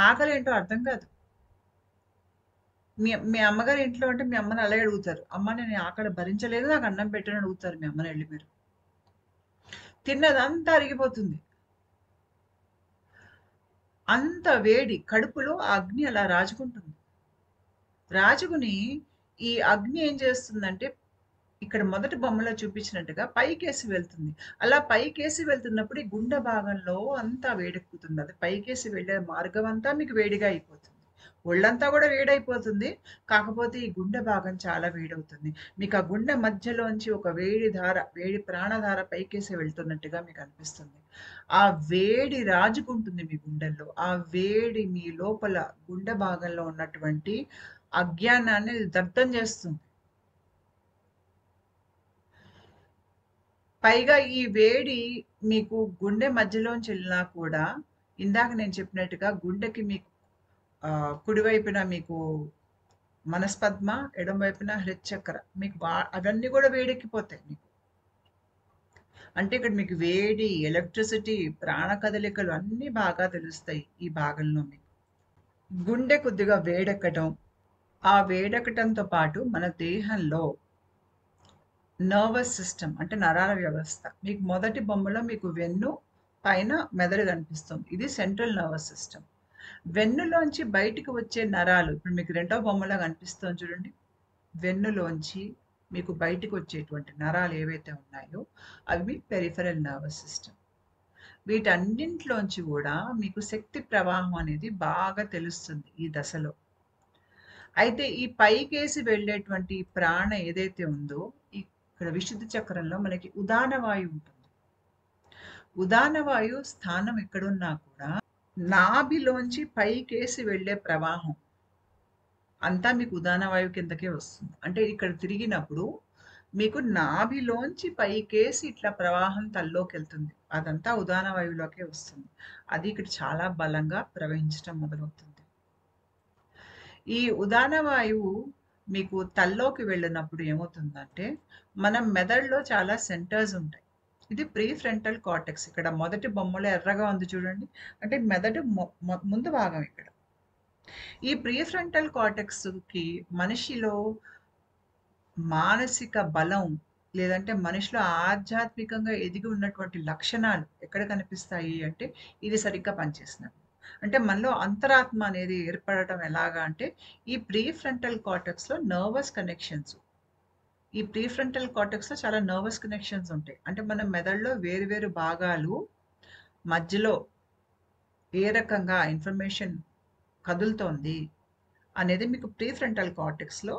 ఆకలి ఏంటో అర్థం కాదు. మీ మీ అమ్మగారి ఇంట్లో అంటే మీ అమ్మని అలాగే అడుగుతారు. అమ్మ నేను ఆకలి భరించలేదు నాకు అన్నం పెట్టని అడుగుతారు మీ అమ్మని వెళ్ళి మీరు. తిన్నదంతా అరిగిపోతుంది. అంత వేడి కడుపులో ఆ అగ్ని అలా రాజుకుంటుంది. రాజుకుని ఈ అగ్ని ఏం చేస్తుందంటే ఇక్కడ మొదటి బొమ్మలో చూపించినట్టుగా పైకేసి వెళ్తుంది. అలా పైకేసి వెళ్తున్నప్పుడు ఈ గుండె భాగంలో అంతా వేడెక్కుతుంది. అది పైకేసి వెళ్ళే మార్గం అంతా మీకు వేడిగా అయిపోతుంది. ఒళ్ళంతా కూడా వేడైపోతుంది. కాకపోతే ఈ గుండె భాగం చాలా వేడవుతుంది. మీకు ఆ గుండె మధ్యలోంచి ఒక వేడి ధార, వేడి ప్రాణధార పైకేసి వెళ్తున్నట్టుగా మీకు అనిపిస్తుంది. ఆ వేడి రాజుకుంటుంది మీ గుండెల్లో. ఆ వేడి మీ లోపల గుండె భాగంలో ఉన్నటువంటి అజ్ఞానాన్ని దగ్ధం చేస్తుంది. పైగా ఈ వేడి మీకు గుండె మధ్యలోంచి వెళ్ళినా కూడా ఇందాక నేను చెప్పినట్టుగా గుండెకి మీకు కుడివైపున మీకు మనస్పద్మ, ఎడమ వైపున హృచ్చక్ర మీకు అవన్నీ కూడా వేడెక్కిపోతాయి మీకు. అంటే ఇక్కడ మీకు వేడి, ఎలక్ట్రిసిటీ, ప్రాణ కదలికలు అన్నీ బాగా తెలుస్తాయి ఈ భాగంలో మీకు. గుండె కొద్దిగా వేడెక్కటం, ఆ వేడెక్కటంతో పాటు మన దేహంలో నర్వస్ సిస్టమ్ అంటే నరాల వ్యవస్థ. మీకు మొదటి బొమ్మలో మీకు వెన్ను, పైన మెదడు కనిపిస్తుంది. ఇది సెంట్రల్ నర్వస్ సిస్టమ్. వెన్నులోంచి బయటికి వచ్చే నరాలు ఇప్పుడు మీకు రెండో బొమ్మలో కనిపిస్తుంది చూడండి. వెన్నులోంచి మీకు బయటికి వచ్చేటువంటి నరాలు ఏవైతే ఉన్నాయో అవి మీ పెరిఫెరల్ నర్వస్ సిస్టమ్. వీటన్నింటిలోంచి కూడా మీకు శక్తి ప్రవాహం అనేది బాగా తెలుస్తుంది ఈ దశలో. అయితే ఈ పైకేసి వెళ్ళేటువంటి ప్రాణ ఏదైతే ఉందో ఇక్కడ విశుద్ధ చక్రంలో మనకి ఉదాన వాయువు ఉంటుంది. ఉదాన వాయువు స్థానం ఎక్కడున్నా కూడా నాభిలోంచి పైకేసి వెళ్ళే ప్రవాహం అంతా మీకు ఉదాన వాయువు కిందకే వస్తుంది. అంటే ఇక్కడ తిరిగినప్పుడు మీకు నాభిలోంచి పైకేసి ఇట్లా ప్రవాహం తల్లోకి వెళ్తుంది. అదంతా ఉదాన వాయువులోకే వస్తుంది. అది ఇక్కడ చాలా బలంగా ప్రవహించడం మొదలవుతుంది. ఈ ఉదాన వాయువు మీకు తల్లోకి వెళ్ళినప్పుడు ఏమవుతుందంటే మన మెదడులో చాలా సెంటర్స్ ఉంటాయి. ఇది ప్రీ ఫ్రంటల్ కార్టెక్స్. ఇక్కడ మొదటి బొమ్మలో ఎర్రగా ఉంది చూడండి. అంటే మెదడు ముందు భాగం ఇక్కడ. ఈ ప్రీ ఫ్రంటల్ కార్టెక్స్కి మనిషిలో మానసిక బలం లేదంటే మనిషిలో ఆధ్యాత్మికంగా ఎదిగి ఉన్నటువంటి లక్షణాలు ఎక్కడ కనిపిస్తాయి అంటే ఇది సరిగ్గా పనిచేసినప్పుడు. అంటే మనలో అంతరాత్మ అనేది ఏర్పడటం ఎలాగా అంటే ఈ ప్రీ ఫ్రంటల్ కార్టెక్స్లో నర్వస్ కనెక్షన్స్. ఈ ప్రీ ఫ్రంటల్ కార్టెక్స్లో చాలా నర్వస్ కనెక్షన్స్ ఉంటాయి. అంటే మన మెదడులో వేరు వేరు భాగాలు మధ్యలో ఏ రకంగా ఇన్ఫర్మేషన్ కదులుతోంది అనేది మీకు ప్రీ ఫ్రంటల్ కార్టెక్స్లో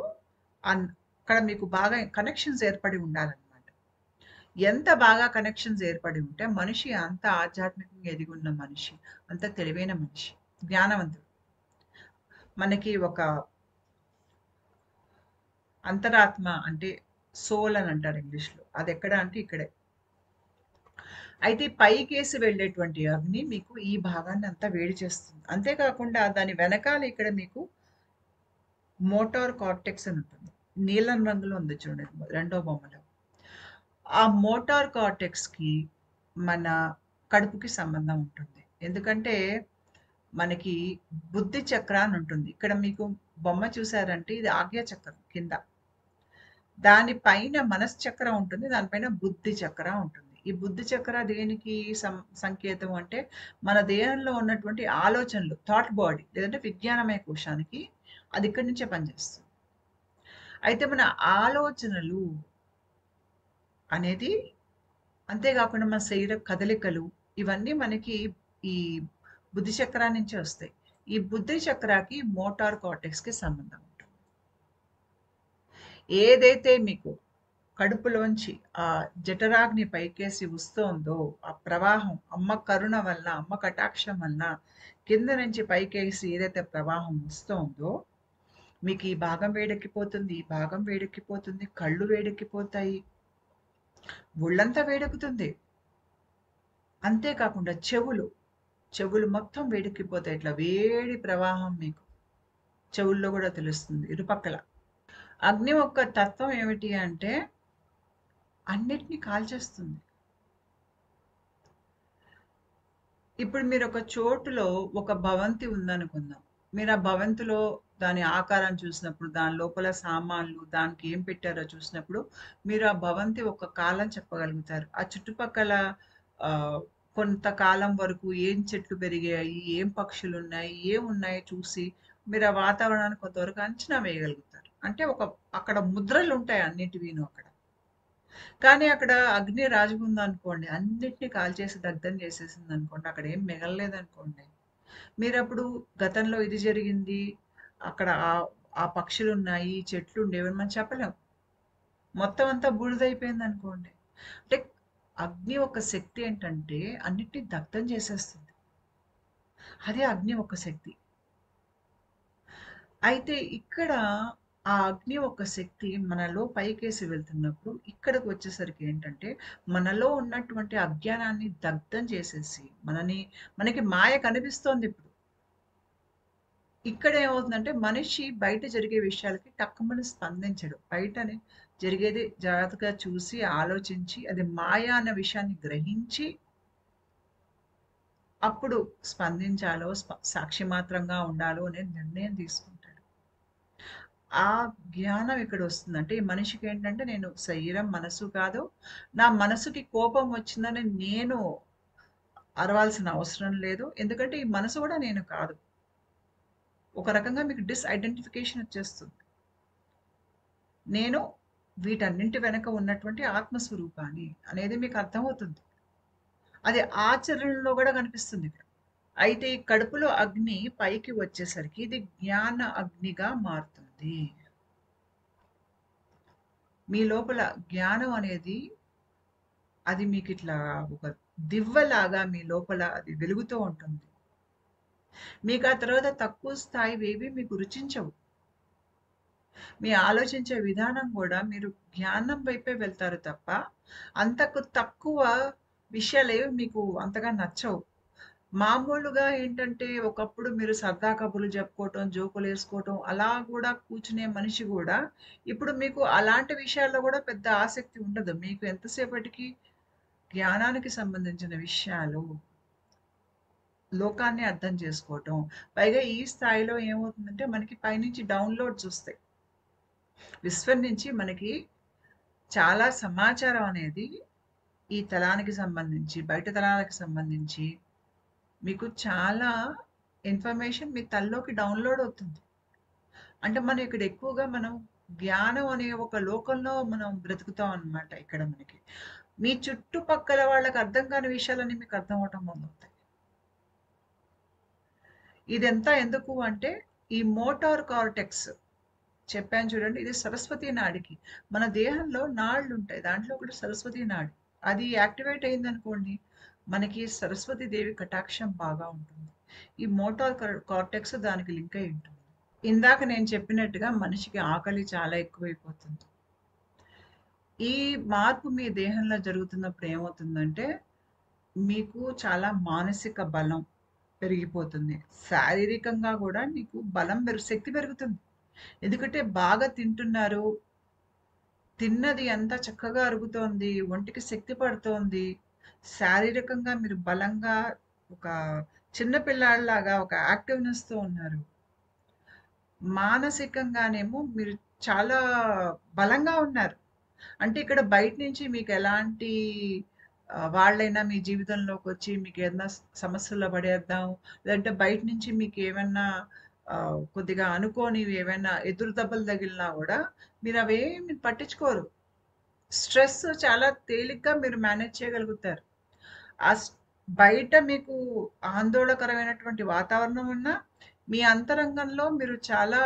అక్కడ మీకు బాగా కనెక్షన్స్ ఏర్పడి ఉండాలన్నమాట. ఎంత బాగా కనెక్షన్స్ ఏర్పడి ఉంటే మనిషి అంత ఆధ్యాత్మికంగా ఎదిగి ఉన్న మనిషి, అంత తెలివైన మనిషి, జ్ఞానవంతుడు. మనకి ఒక అంతరాత్మ అంటే సోల్ అని అంటారు ఇంగ్లీష్లో. అది ఎక్కడ అంటే ఇక్కడే. అయితే పైకేసి వెళ్ళేటువంటి అగ్ని మీకు ఈ భాగాన్ని అంతా వేడి చేస్తుంది. అంతేకాకుండా దాని వెనకాల ఇక్కడ మీకు మోటార్ కార్టెక్స్ అని ఉంటుంది. నీలం రంగులో ఉంది చూడండి రెండో బొమ్మలో. ఆ మోటార్ కార్టెక్స్‌కి మన కడుపుకి సంబంధం ఉంటుంది. ఎందుకంటే మనకి బుద్ధి చక్ర అని ఉంటుంది. ఇక్కడ మీకు బొమ్మ చూసారంటే ఇది ఆజ్ఞా చక్రం కింద. దాని పైన మనశ్చక్రం ఉంటుంది. దానిపైన బుద్ధి చక్ర ఉంటుంది. ఈ బుద్ధి చక్ర దేనికి సంకేతం అంటే మన దేహంలో ఉన్నటువంటి ఆలోచనలు థాట్ బాడీ లేదంటే విజ్ఞానమయ కోశానికి అది ఇక్కడి నుంచే పనిచేస్తుంది. అయితే మన ఆలోచనలు అనేది అంతేకాకుండా మన శరీర కదలికలు ఇవన్నీ మనకి ఈ బుద్ధి చక్రా నుంచే వస్తాయి. ఈ బుద్ధి చక్రాకి మోటార్ కార్టెక్స్‌కి సంబంధం ఉంటుంది. ఏదైతే మీకు కడుపులోంచి ఆ జఠరాగ్ని పైకేసి వస్తోందో ఆ ప్రవాహం అమ్మ కరుణ వల్ల అమ్మ కటాక్షం వల్ల కింద నుంచి పైకేసి ఏదైతే ప్రవాహం వస్తోందో మీకు ఈ భాగం వేడెక్కిపోతుంది, ఈ భాగం వేడెక్కిపోతుంది, కళ్ళు వేడెక్కిపోతాయి, ఒళ్ళంతా వేడెక్కుతుంది. అంతేకాకుండా చెవులు మొత్తం వేడెక్కిపోతాయి. ఇట్లా వేడి ప్రవాహం మీకు చెవుల్లో కూడా తెలుస్తుంది ఇరుపక్కల. అగ్ని యొక్క తత్వం ఏమిటి అంటే అన్నిటినీ కాల్చేస్తుంది. ఇప్పుడు మీరు ఒక చోటులో ఒక భవంతి ఉందనుకుందాం. మీరు ఆ భవంతిలో దాని ఆకారం చూసినప్పుడు, దాని లోపల సామాన్లు, దానికి ఏం పెట్టారో చూసినప్పుడు, మీరు ఆ భవంతి ఒక కాలం చెప్పగలుగుతారు. ఆ చుట్టుపక్కల కొంతకాలం వరకు ఏం చెట్లు పెరిగాయి, ఏం పక్షులున్నాయి, ఏమున్నాయి చూసి మీరు ఆ వాతావరణాన్ని కొంతవరకు అంచనా వేయగలుగుతారు. అంటే అక్కడ ముద్రలుంటాయి అన్నిటివీను అక్కడ. కానీ అక్కడ అగ్ని రాజుకుందనుకోండి, అన్నిటిని కాల్చేసి దగ్ధం చేసేసిందనుకోండి, అక్కడ ఏం మిగలలేదనుకోండి. మీరప్పుడు గతంలో ఇది జరిగింది, అక్కడ ఆ పక్షులున్నాయి, చెట్లుండేవని మనం చెప్పలేం. మొత్తం అంతా బూడిదయిపోయిందనుకోండి. అంటే అగ్ని ఒక శక్తి ఏంటంటే అన్నిటిని దగ్ధం చేసేస్తుంది. అదే అగ్ని ఒక శక్తి. అయితే ఇక్కడ ఆ అగ్ని ఒక శక్తి మనలో పైకేసి వెళ్తున్నప్పుడు ఇక్కడికి వచ్చేసరికి ఏంటంటే మనలో ఉన్నటువంటి అజ్ఞానాన్ని దగ్ధం చేసేసి మనకి మాయ కనిపిస్తోంది ఇప్పుడు. ఇక్కడ ఏమవుతుందంటే మనిషి బయట జరిగే విషయాలకి టక్కుమని స్పందించడు. బయటని జరిగేది జాగ్రత్తగా చూసి ఆలోచించి అది మాయ అన్న విషయాన్ని గ్రహించి అప్పుడు స్పందించాలో సాక్షి మాత్రంగా ఉండాలో అనే నిర్ణయం తీసుకుంటాడు. ఆ జ్ఞానం ఇక్కడ వస్తుందంటే ఈ మనిషికి ఏంటంటే నేను శరీరం మనసు కాదు, నా మనసుకి కోపం వచ్చిందని నేను అరవాల్సిన అవసరం లేదు, ఎందుకంటే ఈ మనసు కూడా నేను కాదు. ఒక రకంగా మీకు డిస్ఐడెంటిఫికేషన్ వచ్చేస్తుంది. నేను వీటన్నింటి వెనక ఉన్నటువంటి ఆత్మస్వరూపాన్ని అనేది మీకు అర్థమవుతుంది. అది ఆచరణలో కూడా కనిపిస్తుంది ఇక్కడ. అయితే ఈ కడుపులో అగ్ని పైకి వచ్చేసరికి ఇది జ్ఞాన అగ్నిగా మారుతుంది. మీ లోపల జ్ఞానం అనేది అది మీకు ఇట్లా ఒక దివ్వలాగా మీ లోపల అది వెలుగుతూ ఉంటుంది. మీకు ఆ తర్వాత తక్కువ స్థాయివేవి మీకు రుచించవు. మీ ఆలోచించే విధానం కూడా మీరు జ్ఞానం వైపే వెళ్తారు తప్ప అంతకు తక్కువ విషయాలేవి మీకు అంతగా నచ్చవు. మామూలుగా ఏంటంటే ఒకప్పుడు మీరు సరదా కబుర్లు చెప్పుకోవటం, జోకులు వేసుకోవటం అలా కూడా కూర్చునే మనిషి కూడా ఇప్పుడు మీకు అలాంటి విషయాల్లో కూడా పెద్ద ఆసక్తి ఉండదు. మీకు ఎంతసేపటికి జ్ఞానానికి సంబంధించిన విషయాలు, లోకాన్ని అర్థం చేసుకోవటం. పైగా ఈ స్థాయిలో ఏమవుతుందంటే మనకి పైనుంచి డౌన్లోడ్స్ వస్తాయి. విశ్వం నుంచి మనకి చాలా సమాచారం అనేది ఈ తలానికి సంబంధించి, బయట తలాలకు సంబంధించి మీకు చాలా ఇన్ఫర్మేషన్ మీ తలలోకి డౌన్లోడ్ అవుతుంది. అంటే మనం ఇక్కడ ఎక్కువగా మనం జ్ఞానం అనే ఒక లోకంలో మనం బ్రతుకుతాం అన్నమాట. ఇక్కడ మనకి మీ చుట్టుపక్కల వాళ్ళకి అర్థం కాని విషయాలన్నీ మీకు అర్థం అవటం మొదలవుతాయి. ఇదంతా ఎందుకు అంటే ఈ మోటార్ కార్టెక్స్ చెప్పాను చూడండి, ఇది సరస్వతి నాడికి. మన దేహంలో నాళ్ళు ఉంటాయి, దాంట్లో ఒకటి సరస్వతి నాడి. అది యాక్టివేట్ అయిందనుకోండి మనకి సరస్వతి దేవి కటాక్షం బాగా ఉంటుంది. ఈ మోటార్ కార్టెక్స్ దానికి లింక్ అయి ఉంటుంది. ఇందాక నేను చెప్పినట్టుగా మనిషికి ఆకలి చాలా ఎక్కువైపోతుంది. ఈ మార్పు మీ దేహంలో జరుగుతున్నప్పుడు ఏమవుతుందంటే మీకు చాలా మానసిక బలం పెరిగిపోతుంది. శారీరకంగా గూడా నీకు బలం శక్తి పెరుగుతుంది. ఎందుకంటే బాగా తింటున్నారు. తిన్నది అంతా చక్కగా అరుగుతోంది. ఒంటికి శక్తి పడుతోంది. శారీరకంగా మీరు బలంగా ఒక చిన్న పిల్లాడిలాగా ఒక యాక్టివ్‌నెస్‌తో ఉన్నారు. మానసికంగానేమో మీరు చాలా బలంగా ఉన్నారు. అంటే ఇక్కడ బయట నుంచి మీకెలాంటి వాళ్ళైనా మీ జీవితంలోకొచ్చి మీకేదన్నా సమస్యల్లో పడేద్దాం, లేదంటే బయట నుంచి మీకేమన్నా కొద్దిగా అనుకోనివి ఏవైనా ఎదురు దెబ్బలు తగిలినా గూడా మీరవేమి పట్టించుకోరు. స్ట్రెస్ చాలా తేలిగ్గా మీరు మేనేజ్ చేయగలుగుతారు. ఆ స్ బయట మీకు ఆందోళనకరమైనటువంటి వాతావరణం ఉన్నా, మీ అంతరంగంలో మీరు చాలా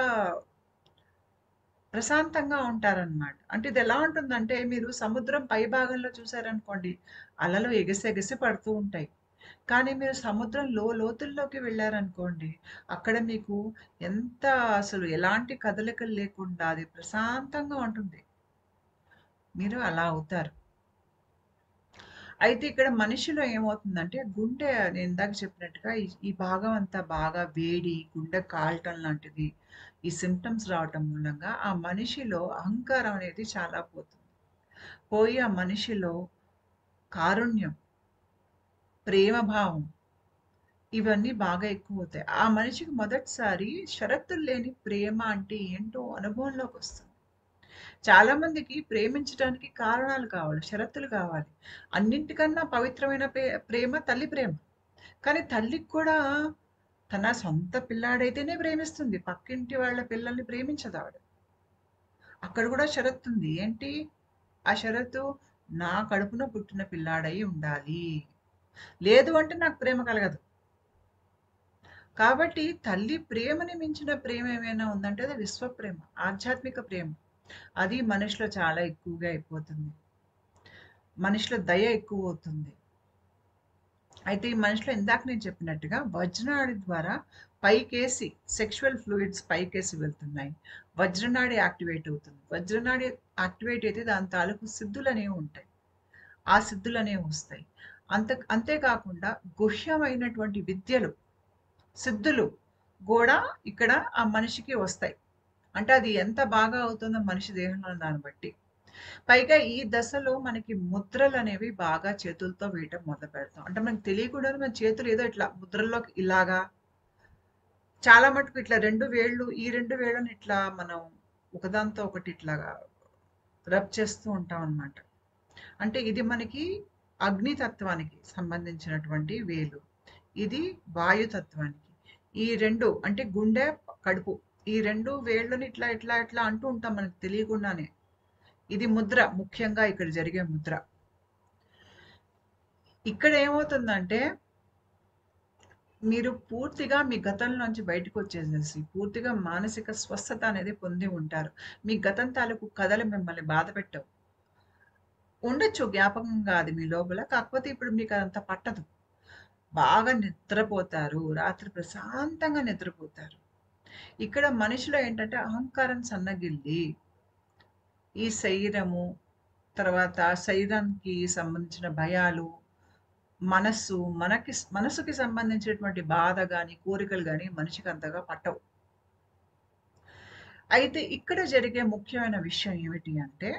ప్రశాంతంగా ఉంటారనమాట. అంటే ఇదెలా ఉంటుందంటే, మీరు సముద్రం పైభాగంలో చూసారనుకోండి, అలలు ఎగసెగసి పడుతూ ఉంటాయి. కానీ మీరు సముద్రం లోతుల్లోకి వెళ్లారనుకోండి, అక్కడ మీకు ఎంత అసలు ఎలాంటి కదలికలు లేకుండా అది ప్రశాంతంగా ఉంటుంది. మీరు అలా అవుతారు. అయితే ఇక్కడ మనిషిలో ఏమవుతుందంటే, గుండె నేను ఇందాక చెప్పినట్టుగా ఈ భాగం అంతా బాగా వేడి, గుండె కాలటం లాంటిది, ఈ సింప్టమ్స్ రావటం మూలంగా ఆ మనిషిలో అహంకారం అనేది చాలా పోతుంది. పోయి ఆ మనిషిలో కారుణ్యం, ప్రేమ భావం ఇవన్నీ బాగా ఎక్కువవుతాయి. ఆ మనిషికి మొదటిసారి షరతులు లేని ప్రేమ అంటే ఏంటో అనుభవంలోకొస్తుంది. చాలా మందికి ప్రేమించడానికి కారణాలు కావాలి. షరతులు కావాలి. అన్నింటికన్నా పవిత్రమైన ప్రేమ తల్లి ప్రేమ. కానీ తల్లికి కూడా తన సొంత పిల్లాడైతేనే ప్రేమిస్తుంది. పక్కింటి వాళ్ళ పిల్లల్ని ప్రేమించదావిడ. అక్కడ కూడా షరతుంది. ఏంటి? ఆ షరతు నా కడుపున పుట్టిన పిల్లాడై ఉండాలి. లేదు అంటే నాకు ప్రేమ కలగదు. కాబట్టి తల్లి ప్రేమని మించిన ప్రేమ ఏమైనా ఉందంటే అది విశ్వప్రేమ. ఆధ్యాత్మిక ప్రేమ. అది మనిషిలో చాలా ఎక్కువగా అయిపోతుంది. మనిషిలో దయ ఎక్కువవుతుంది. అయితే ఈ మనిషిలో ఇందాక నేను చెప్పినట్టుగా వజ్రనాడి ద్వారా పైకేసి సెక్షువల్ ఫ్లూయిడ్స్ పైకేసి వెళ్తున్నాయి. వజ్రనాడి యాక్టివేట్ అవుతుంది. వజ్రనాడి యాక్టివేట్ అయితే దాని తాలూకు సిద్ధులనేవి ఉంటాయి. ఆ సిద్ధులనేవి వస్తాయి. అంతేకాకుండా గుహ్యమైనటువంటి విద్యలు, సిద్ధులు గూడా ఇక్కడ ఆ మనిషికి వస్తాయి. అంటే అది ఎంత బాగా అవుతుందో మనిషి దేహంలో దాన్ని బట్టి. పైగా ఈ దశలో మనకి ముద్రలనేవి బాగా చేతులతో వేయటం మొదలుపెడతాం. అంటే మనకు తెలియకుండానే మన చేతులు ఏదో ఇట్లా ముద్రల్లోకి ఇలాగా చాలా మటుకు ఇట్లా 2 వేళ్ళు ఈ 2 వేళ్ళని ఇట్లా మనం ఒకదాంతో ఒకటి ఇట్లాగా రబ్ చేస్తూ ఉంటామనమాట. అంటే ఇది మనకి అగ్నితత్వానికి సంబంధించినటువంటి వేలు. ఇది వాయుతత్వానికి. ఈ 2 అంటే గుండె, కడుపు ఈ 2 వేళ్ళని ఇట్లా, ఇట్లా, ఇట్లా అంటూ ఉంటాం మనకు తెలియకుండానే. ఇది ముద్ర. ముఖ్యంగా ఇక్కడ జరిగే ముద్ర. ఇక్కడ ఏమవుతుందంటే, మీరు పూర్తిగా మీ గతంలోంచి బయటకొచ్చేసేసి, పూర్తిగా మానసిక స్వస్థత అనేది పొంది ఉంటారు. మీ గతం తాలూకు కథలు మిమ్మల్ని బాధపెట్టవు. ఉండొచ్చు జ్ఞాపకంగా అది మీ లోపల. కాకపోతే ఇప్పుడు మీకదంత పట్టదు. బాగా నిద్రపోతారు. రాత్రి ప్రశాంతంగా నిద్రపోతారు. ఇక్కడ మనిషిలో ఏంటంటే అహంకారం సన్నగిల్లి, ఈ శరీరము, తర్వాత శరీరానికి సంబంధించిన భయాలు, మనసుకి సంబంధించినటువంటి బాధ గాని, కోరికలు గాని మనిషికి అంతగా పట్టవు. అయితే ఇక్కడ జరిగే ముఖ్యమైన విషయం ఏమిటి అంటే,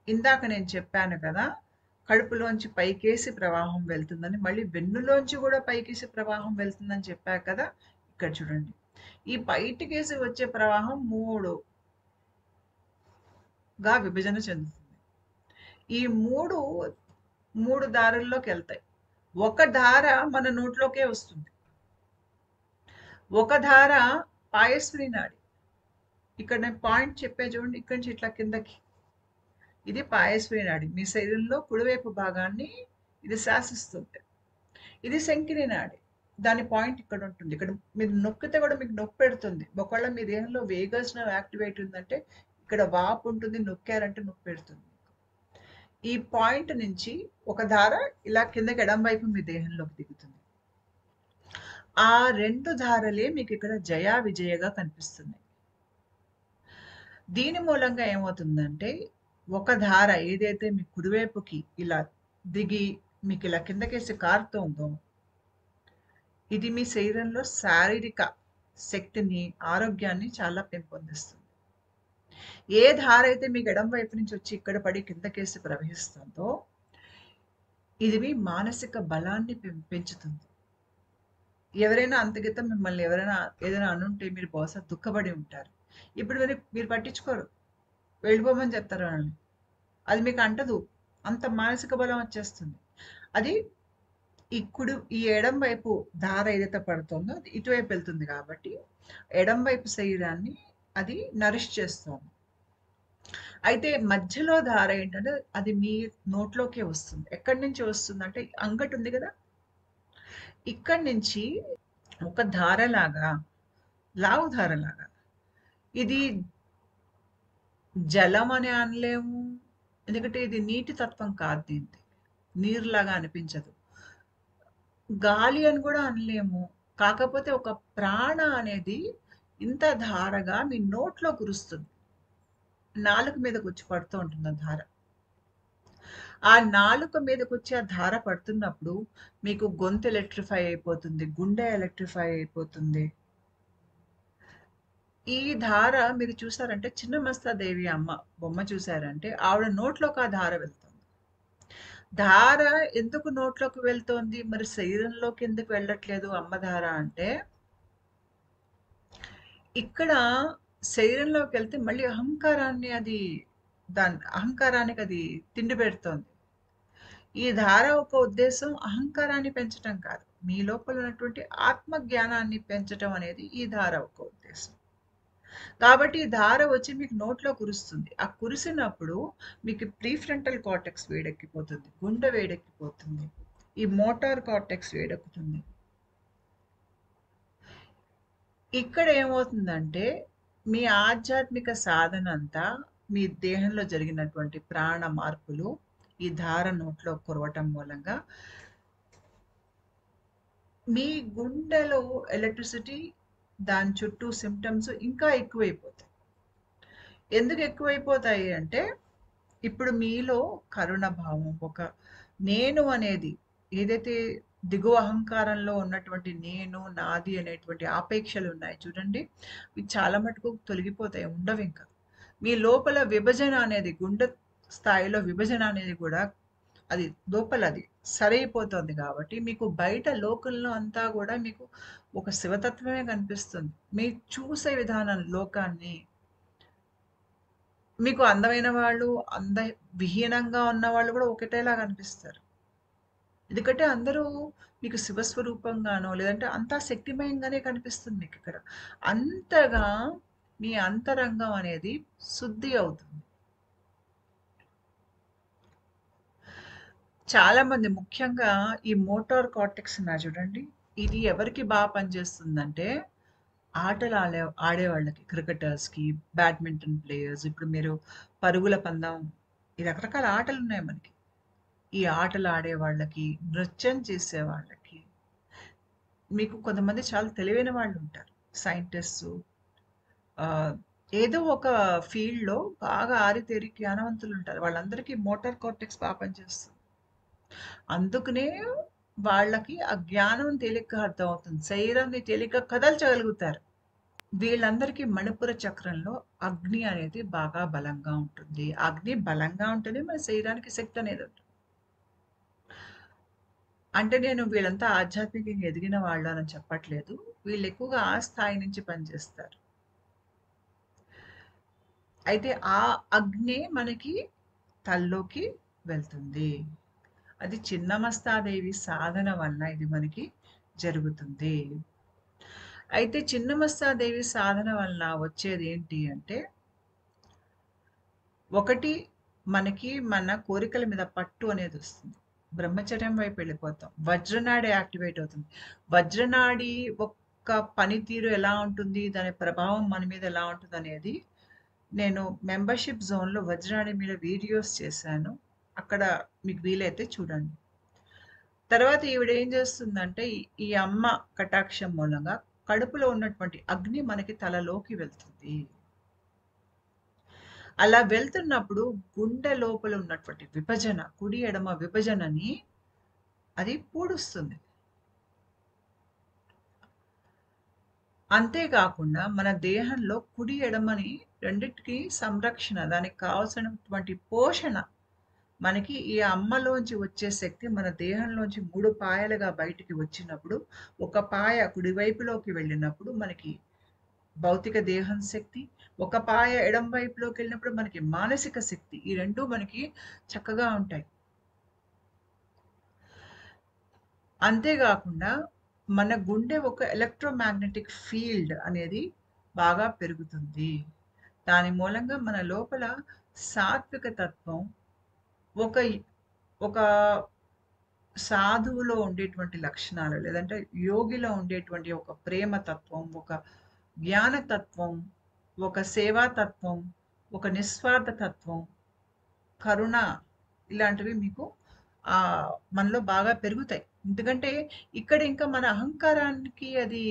ఇందాక నేను చెప్పాను కదా! కడుపులోంచి పైకేసి ప్రవాహం వెళ్తుందని, మళ్ళీ వెన్నులోంచి గూడా పైకేసి ప్రవాహం వెళ్తుందని చెప్పా కదా! ఇక్కడ చూడండి. ఈ బయటికేసి వచ్చే ప్రవాహం 3గా విభజన చెందుతుంది. ఈ 3 దారుల్లోకెళ్తాయి. ఒక ధార మన నోట్లోకే వస్తుంది. ఒక ధార పాయస్విని నాడి. ఇక్కడ నేను పాయింట్ చెప్పా చూడండి. ఇక్కడి నుంచి ఇట్లా కిందకి. ఇది పాయస్విని నాడి. మీ శరీరంలో కుడివైపు భాగాన్ని ఇది శాసిస్తుంది. ఇది శంకిని నాడి. దాని పాయింట్ ఇక్కడ ఉంటుంది. ఇక్కడ మీరు నొక్కితే కూడా మీకు నొప్పి పెడుతుంది. ఒకవేళ మీ దేహంలో వేగస్ నర్వ్ యాక్టివేట్ ఉందంటే ఇక్కడ వాపు ఉంటుంది. నొక్కారంటే నొప్పి పెడుతుంది. ఈ పాయింట్ నుంచి ఒక ధార ఇలా కిందకి ఎడం వైపు మీ దేహంలోకి దిగుతుంది. ఆ 2 ధారలే మీకు ఇక్కడ జయ, విజయగా కనిపిస్తున్నాయి. దీని మూలంగా ఏమవుతుందంటే, ఒక ధార ఏదైతే మీ కుడివైపుకి ఇలా దిగి మీకు ఇలా కిందకేసి కారుతోందో, ఇది మీ శరీరంలో శారీరక శక్తిని, ఆరోగ్యాన్ని చాలా పెంపొందిస్తుంది. ఏ ధార అయితే మీకు ఎడమ వైపు నుంచి వచ్చి ఇక్కడ పడి కిందకేసి ప్రవహిస్తుందో, ఇది మీ మానసిక బలాన్ని పెంచుతుంది. ఎవరైనా అంతకితం మిమ్మల్ని ఎవరైనా ఏదైనా అనుంటే మీరు బహుశా దుఃఖపడి ఉంటారు. ఇప్పుడు మీరు పట్టించుకోరు. వెళ్ళిపోమని చెప్తారు వాళ్ళని. అది మీకు అంటదు. అంత మానసిక బలం వచ్చేస్తుంది. అది ఈ ఎడం వైపు ధార ఏదైతే పడుతుందో అది ఇటువైపు వెళ్తుంది కాబట్టి ఎడం వైపు శరీరాన్ని అది నరిష్ చేస్తుంది. అయితే మధ్యలో ధార ఏంటంటే అది మీ నోట్లోకే వస్తుంది. ఎక్కడి నుంచి వస్తుందంటే అంగటి ఉంది కదా, ఇక్కడి నుంచి ఒక ధారలాగా, లావు ధారలాగా. ఇది జలం అని అనలేము, ఎందుకంటే ఇది నీటి తత్వం కాదు. దీనికి నీరులాగా అనిపించదు. గాలి అని కూడా అనలేము. కాకపోతే ఒక ప్రాణ అనేది ఇంత ధారగా మీ నోట్లో కురుస్తుంది. నాలుక మీదకి వచ్చి పడుతూ ఉంటుంది ఆ ధార. ఆ నాలుక మీదకి వచ్చి ఆ ధార పడుతున్నప్పుడు మీకు గొంతు ఎలక్ట్రిఫై అయిపోతుంది, గుండె ఎలక్ట్రిఫై అయిపోతుంది. ఈ ధార మీరు చూసారంటే చిన్నమస్తాదేవి అమ్మ బొమ్మ చూసారంటే ఆవిడ నోట్లోకి ఆ ధార వెళ్తుంది. ధార ఎందుకు నోట్లోకి వెళ్తోంది, మరి శరీరంలోకి ఎందుకు వెళ్ళట్లేదు అమ్మ ధార అంటే, ఇక్కడ శరీరంలోకి వెళ్తే మళ్ళీ అహంకారానికి అది తిండి పెడుతోంది. ఈ ధార ఒక ఉద్దేశం అహంకారాన్ని పెంచటం కాదు, మీ లోపల ఉన్నటువంటి ఆత్మ జ్ఞానాన్ని పెంచటం అనేది ఈ ధార ఒక ఉద్దేశం. కాబట్టి ఈ ధార వచ్చి మీకు నోట్లో కురుస్తుంది. ఆ కురిసినప్పుడు మీకు ప్రీఫ్రంటల్ కార్టెక్స్ వేడెక్కిపోతుంది, గుండె వేడెక్కిపోతుంది, ఈ మోటార్ కార్టెక్స్ వేడెక్కుతుంది. ఇక్కడ ఏమవుతుందంటే మీ ఆధ్యాత్మిక సాధన అంతా, మీ దేహంలో జరిగినటువంటి ప్రాణ మార్పులు ఈ ధార నోట్లో కురవటం మూలంగా మీ గుండెలో ఎలక్ట్రిసిటీ, దాని చుట్టూ సిమ్టమ్స్ ఇంకా ఎక్కువైపోతాయి. ఎందుకు ఎక్కువైపోతాయి అంటే, ఇప్పుడు మీలో కరుణ భావం, ఒక నేను అనేది ఏదైతే దిగువ అహంకారంలో ఉన్నటువంటి నేను, నాది అనేటువంటి ఆపేక్షలు ఉన్నాయి చూడండి, ఇవి చాలా మటుకు తొలగిపోతాయి, ఉండవు ఇంకా. మీ లోపల విభజన అనేది, గుండె స్థాయిలో విభజన అనేది కూడా అది లోపల అది సరైపోతుంది. కాబట్టి మీకు బయట లోకంలో అంతా కూడా మీకు ఒక శివతత్వమే కనిపిస్తుంది. మీరు చూసే విధానం లోకాన్ని, మీకు అందమైన వాళ్ళు, విహీనంగా ఉన్న వాళ్ళు కూడా ఒకటేలా కనిపిస్తారు. ఎందుకంటే అందరూ మీకు శివస్వరూపంగానో లేదంటే అంతా శక్తిమయంగానే కనిపిస్తుంది మీకు ఇక్కడ. అంతగా మీ అంతరంగం అనేది శుద్ధి అవుతుంది. చాలా మంది ముఖ్యంగా ఈ మోటార్ కార్టెక్స్ ఉన్నా చూడండి, ఇది ఎవరికి బాగా పనిచేస్తుందంటే ఆటలు ఆడేవాళ్ళకి, క్రికెటర్స్కి, బ్యాడ్మింటన్ ప్లేయర్స్. ఇప్పుడు మీరు పరుగుల పందెం, ఈ రకరకాల ఆటలు ఉన్నాయి మనకి. ఈ ఆటలు ఆడే వాళ్ళకి, నృత్యం చేసే వాళ్ళకి, మీకు కొంతమంది చాలా తెలివైన వాళ్ళు ఉంటారు, సైంటిస్టు, ఏదో ఒక ఫీల్డ్లో బాగా ఆరితేరి జ్ఞానవంతులు ఉంటారు. వాళ్ళందరికీ మోటార్ కార్టెక్స్ బాగా పనిచేస్తుంది. అందుకనే వాళ్ళకి ఆ జ్ఞానం తేలిగ్గా అర్థమవుతుంది, శరీరాన్ని తేలిగ్గా కదల్చగలుగుతారు. వీళ్ళందరికీ మణిపుర చక్రంలో అగ్ని అనేది బాగా బలంగా ఉంటుంది. అగ్ని బలంగా ఉంటుంది, మన శరీరానికి శక్తి అనేది ఉంటుంది. అంటే నేను వీళ్ళంతా ఆధ్యాత్మికంగా ఎదిగిన వాళ్ళు అని చెప్పట్లేదు. వీళ్ళు ఎక్కువగా ఆ స్థాయి నుంచి పనిచేస్తారు. అయితే ఆ అగ్ని మనకి తల్లోకి వెళ్తుంది. అది చిన్నమస్తాదేవి సాధన వల్ల ఇది మనకి జరుగుతుంది. అయితే చిన్నమస్తాదేవి సాధన వల్ల వచ్చేది ఏంటి అంటే, ఒకటి మనకి మన కోరికల మీద పట్టు అనేది వస్తుంది. బ్రహ్మచర్యం వైపు వెళ్ళిపోతాం. వజ్రనాడి యాక్టివేట్ అవుతుంది. వజ్రనాడి ఒక్క పనితీరు ఎలా ఉంటుంది, దాని ప్రభావం మన మీద ఎలా ఉంటుంది అనేది నేను మెంబర్షిప్ జోన్లో వజ్రనాడి మీద వీడియోస్ చేశాను. అక్కడ మీకు వీలైతే చూడండి. తర్వాత ఈవిడ ఏం చేస్తుందంటే, ఈ అమ్మ కటాక్షం మూలంగా కడుపులో ఉన్నటువంటి అగ్ని మనకి తలలోకి వెళ్తుంది. అలా వెళ్తున్నప్పుడు గుండె లోపల ఉన్నటువంటి విభజన, కుడి ఎడమ విభజనని అది పూడుస్తుంది. అంతేకాకుండా మన దేహంలో కుడి, ఎడమని రెండిటికి సంరక్షణ, దానికి కావాల్సినటువంటి పోషణ మనకి ఈ అమ్మలోంచి వచ్చే శక్తి మన దేహంలోంచి 3 పాయలుగా బయటికి వచ్చినప్పుడు, ఒక పాయ కుడివైపులోకి వెళ్ళినప్పుడు మనకి భౌతిక దేహం శక్తి, ఒక పాయ ఎడమ వైపులోకి వెళ్ళినప్పుడు మనకి మానసిక శక్తి. ఈ 2 మనకి చక్కగా ఉంటాయి. అంతేగాకుండా మన గుండె ఒక ఎలక్ట్రోమాగ్నెటిక్ ఫీల్డ్ అనేది బాగా పెరుగుతుంది. దాని మూలంగా మన లోపల సాత్విక తత్వం, ఒక ఒక సాధువులో ఉండేటువంటి లక్షణాలు, లేదంటే యోగిలో ఉండేటువంటి ఒక ప్రేమ తత్వం, ఒక జ్ఞాన తత్వం, ఒక సేవా తత్వం, ఒక నిస్వార్థ తత్వం, కరుణ, ఇలాంటివి మీకు మనలో బాగా పెరుగుతాయి. ఎందుకంటే ఇక్కడ ఇంకా మన అహంకారానికి అది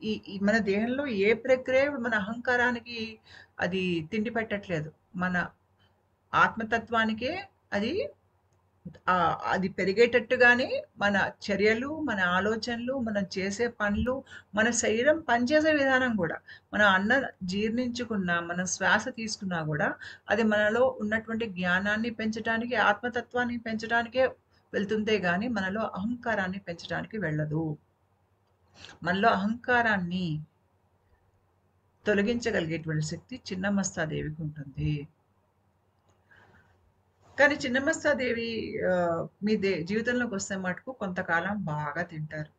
ఈ మన దేహంలో ఏ ప్రక్రియ మన అహంకారానికి అది తిండి పెట్టట్లేదు. మన ఆత్మతత్వానికే అది అది పెరిగేటట్టుగానే మన చర్యలు, మన ఆలోచనలు, మనం చేసే పనులు, మన శరీరం పనిచేసే విధానం గూడా. మనం అన్నం జీర్ణించుకున్నా, మనం శ్వాస తీసుకున్నా గూడా, అది మనలో ఉన్నటువంటి జ్ఞానాన్ని పెంచటానికి, ఆత్మతత్వాన్ని పెంచడానికే వెళ్తుందే గానీ, మనలో అహంకారాన్ని పెంచడానికి వెళ్ళదు. మనలో అహంకారాన్ని తొలగించగలిగేటువంటి శక్తి చిన్నమస్తాదేవికి ఉంటుంది. కానీ చిన్నమస్తాదేవి మీ జీవితంలోకి వస్తే మటుకు కొంతకాలం బాగా తింటారు.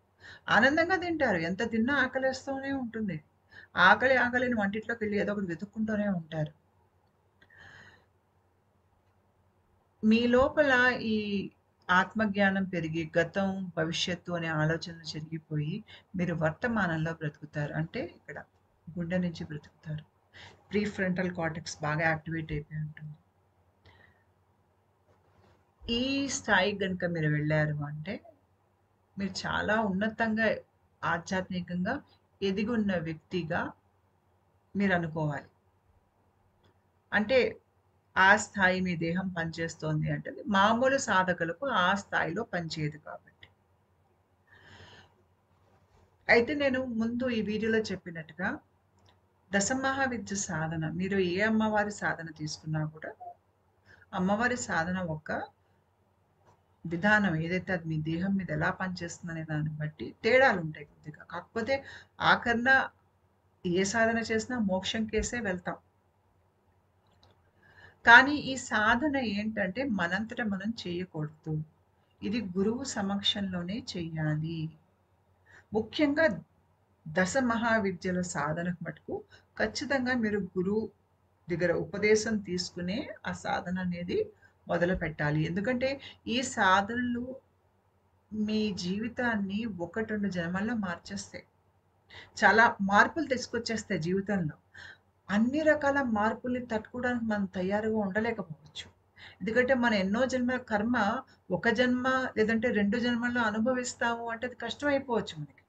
ఆనందంగా తింటారు. ఎంత తిన్నా ఆకలేస్తూనే ఉంటుంది. ఆకలిని వంటిట్లోకెళ్ళి ఏదో ఒకటి వెతుక్కుంటూనే ఉంటారు. మీ లోపల ఈ ఆత్మజ్ఞానం పెరిగి గతం, భవిష్యత్తు అనే ఆలోచనలు చెరిగిపోయి మీరు వర్తమానంలో బ్రతుకుతారు. అంటే ఇక్కడ గుండె నుంచి బ్రతుకుతారు. ప్రీఫ్రంటల్ కార్టెక్స్ బాగా యాక్టివేట్ అయిపోయి ఉంటుంది. ఈ స్థాయికి గనుక మీరు వెళ్ళారు అంటే, మీరు చాలా ఉన్నతంగా ఆధ్యాత్మికంగా ఎదిగున్న వ్యక్తిగా మీరు అనుకోవాలి. అంటే ఆ స్థాయి మీ దేహం పనిచేస్తోంది అంటే, అది మామూలు సాధకులకు ఆ స్థాయిలో పనిచేయదు కాబట్టి. అయితే నేను ముందు ఈ వీడియోలో చెప్పినట్టుగా దశమహావిద్య సాధన, మీరు ఏ అమ్మవారి సాధన తీసుకున్నా కూడా, అమ్మవారి సాధన ఒక విధానం ఏదైతే అది మీ దేహం మీద ఎలా పనిచేస్తుందనే దాన్ని బట్టి తేడాలు ఉంటాయి కొద్దిగా. కాకపోతే ఆఖరిన ఏ సాధన చేసినా మోక్షం కేసే వెళ్తాం. కానీ ఈ సాధన ఏంటంటే మనంతట మనం చేయకూడదు. ఇది గురువు సమక్షంలోనే చెయ్యాలి. ముఖ్యంగా దశ మహావిద్యల సాధనకు మటుకు ఖచ్చితంగా మీరు గురువు దగ్గర ఉపదేశం తీసుకునే ఆ సాధన అనేది మొదలు పెట్టాలి. ఎందుకంటే ఈ సాధనలు మీ జీవితాన్ని 1, 2 జన్మల్లో మార్చేస్తాయి. చాలా మార్పులు తీసుకొచ్చేస్తాయి జీవితంలో. అన్ని రకాల మార్పుల్ని తట్టుకోవడానికి మనం తయారుగా ఉండలేకపోవచ్చు. ఎందుకంటే మన ఎన్నో జన్మల కర్మ ఒక జన్మ లేదంటే 2 జన్మల్లో అనుభవిస్తాము అంటే అది కష్టమైపోవచ్చు మనకి.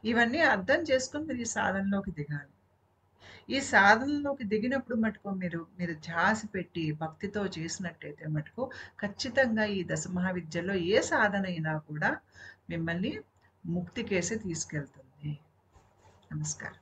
ఇవన్నీ అర్థం చేసుకొని మీరు ఈ సాధనలోకి దిగాలి. ఈ సాధనలోకి దిగినప్పుడు మటుకు మీరు ధ్యాస పెట్టి భక్తితో చేసినట్టయితే మటుకు ఖచ్చితంగా ఈ దశమహావిద్యలో ఏ సాధన అయినా కూడా మిమ్మల్ని ముక్తికేసి తీసుకెళ్తుంది. నమస్కారం.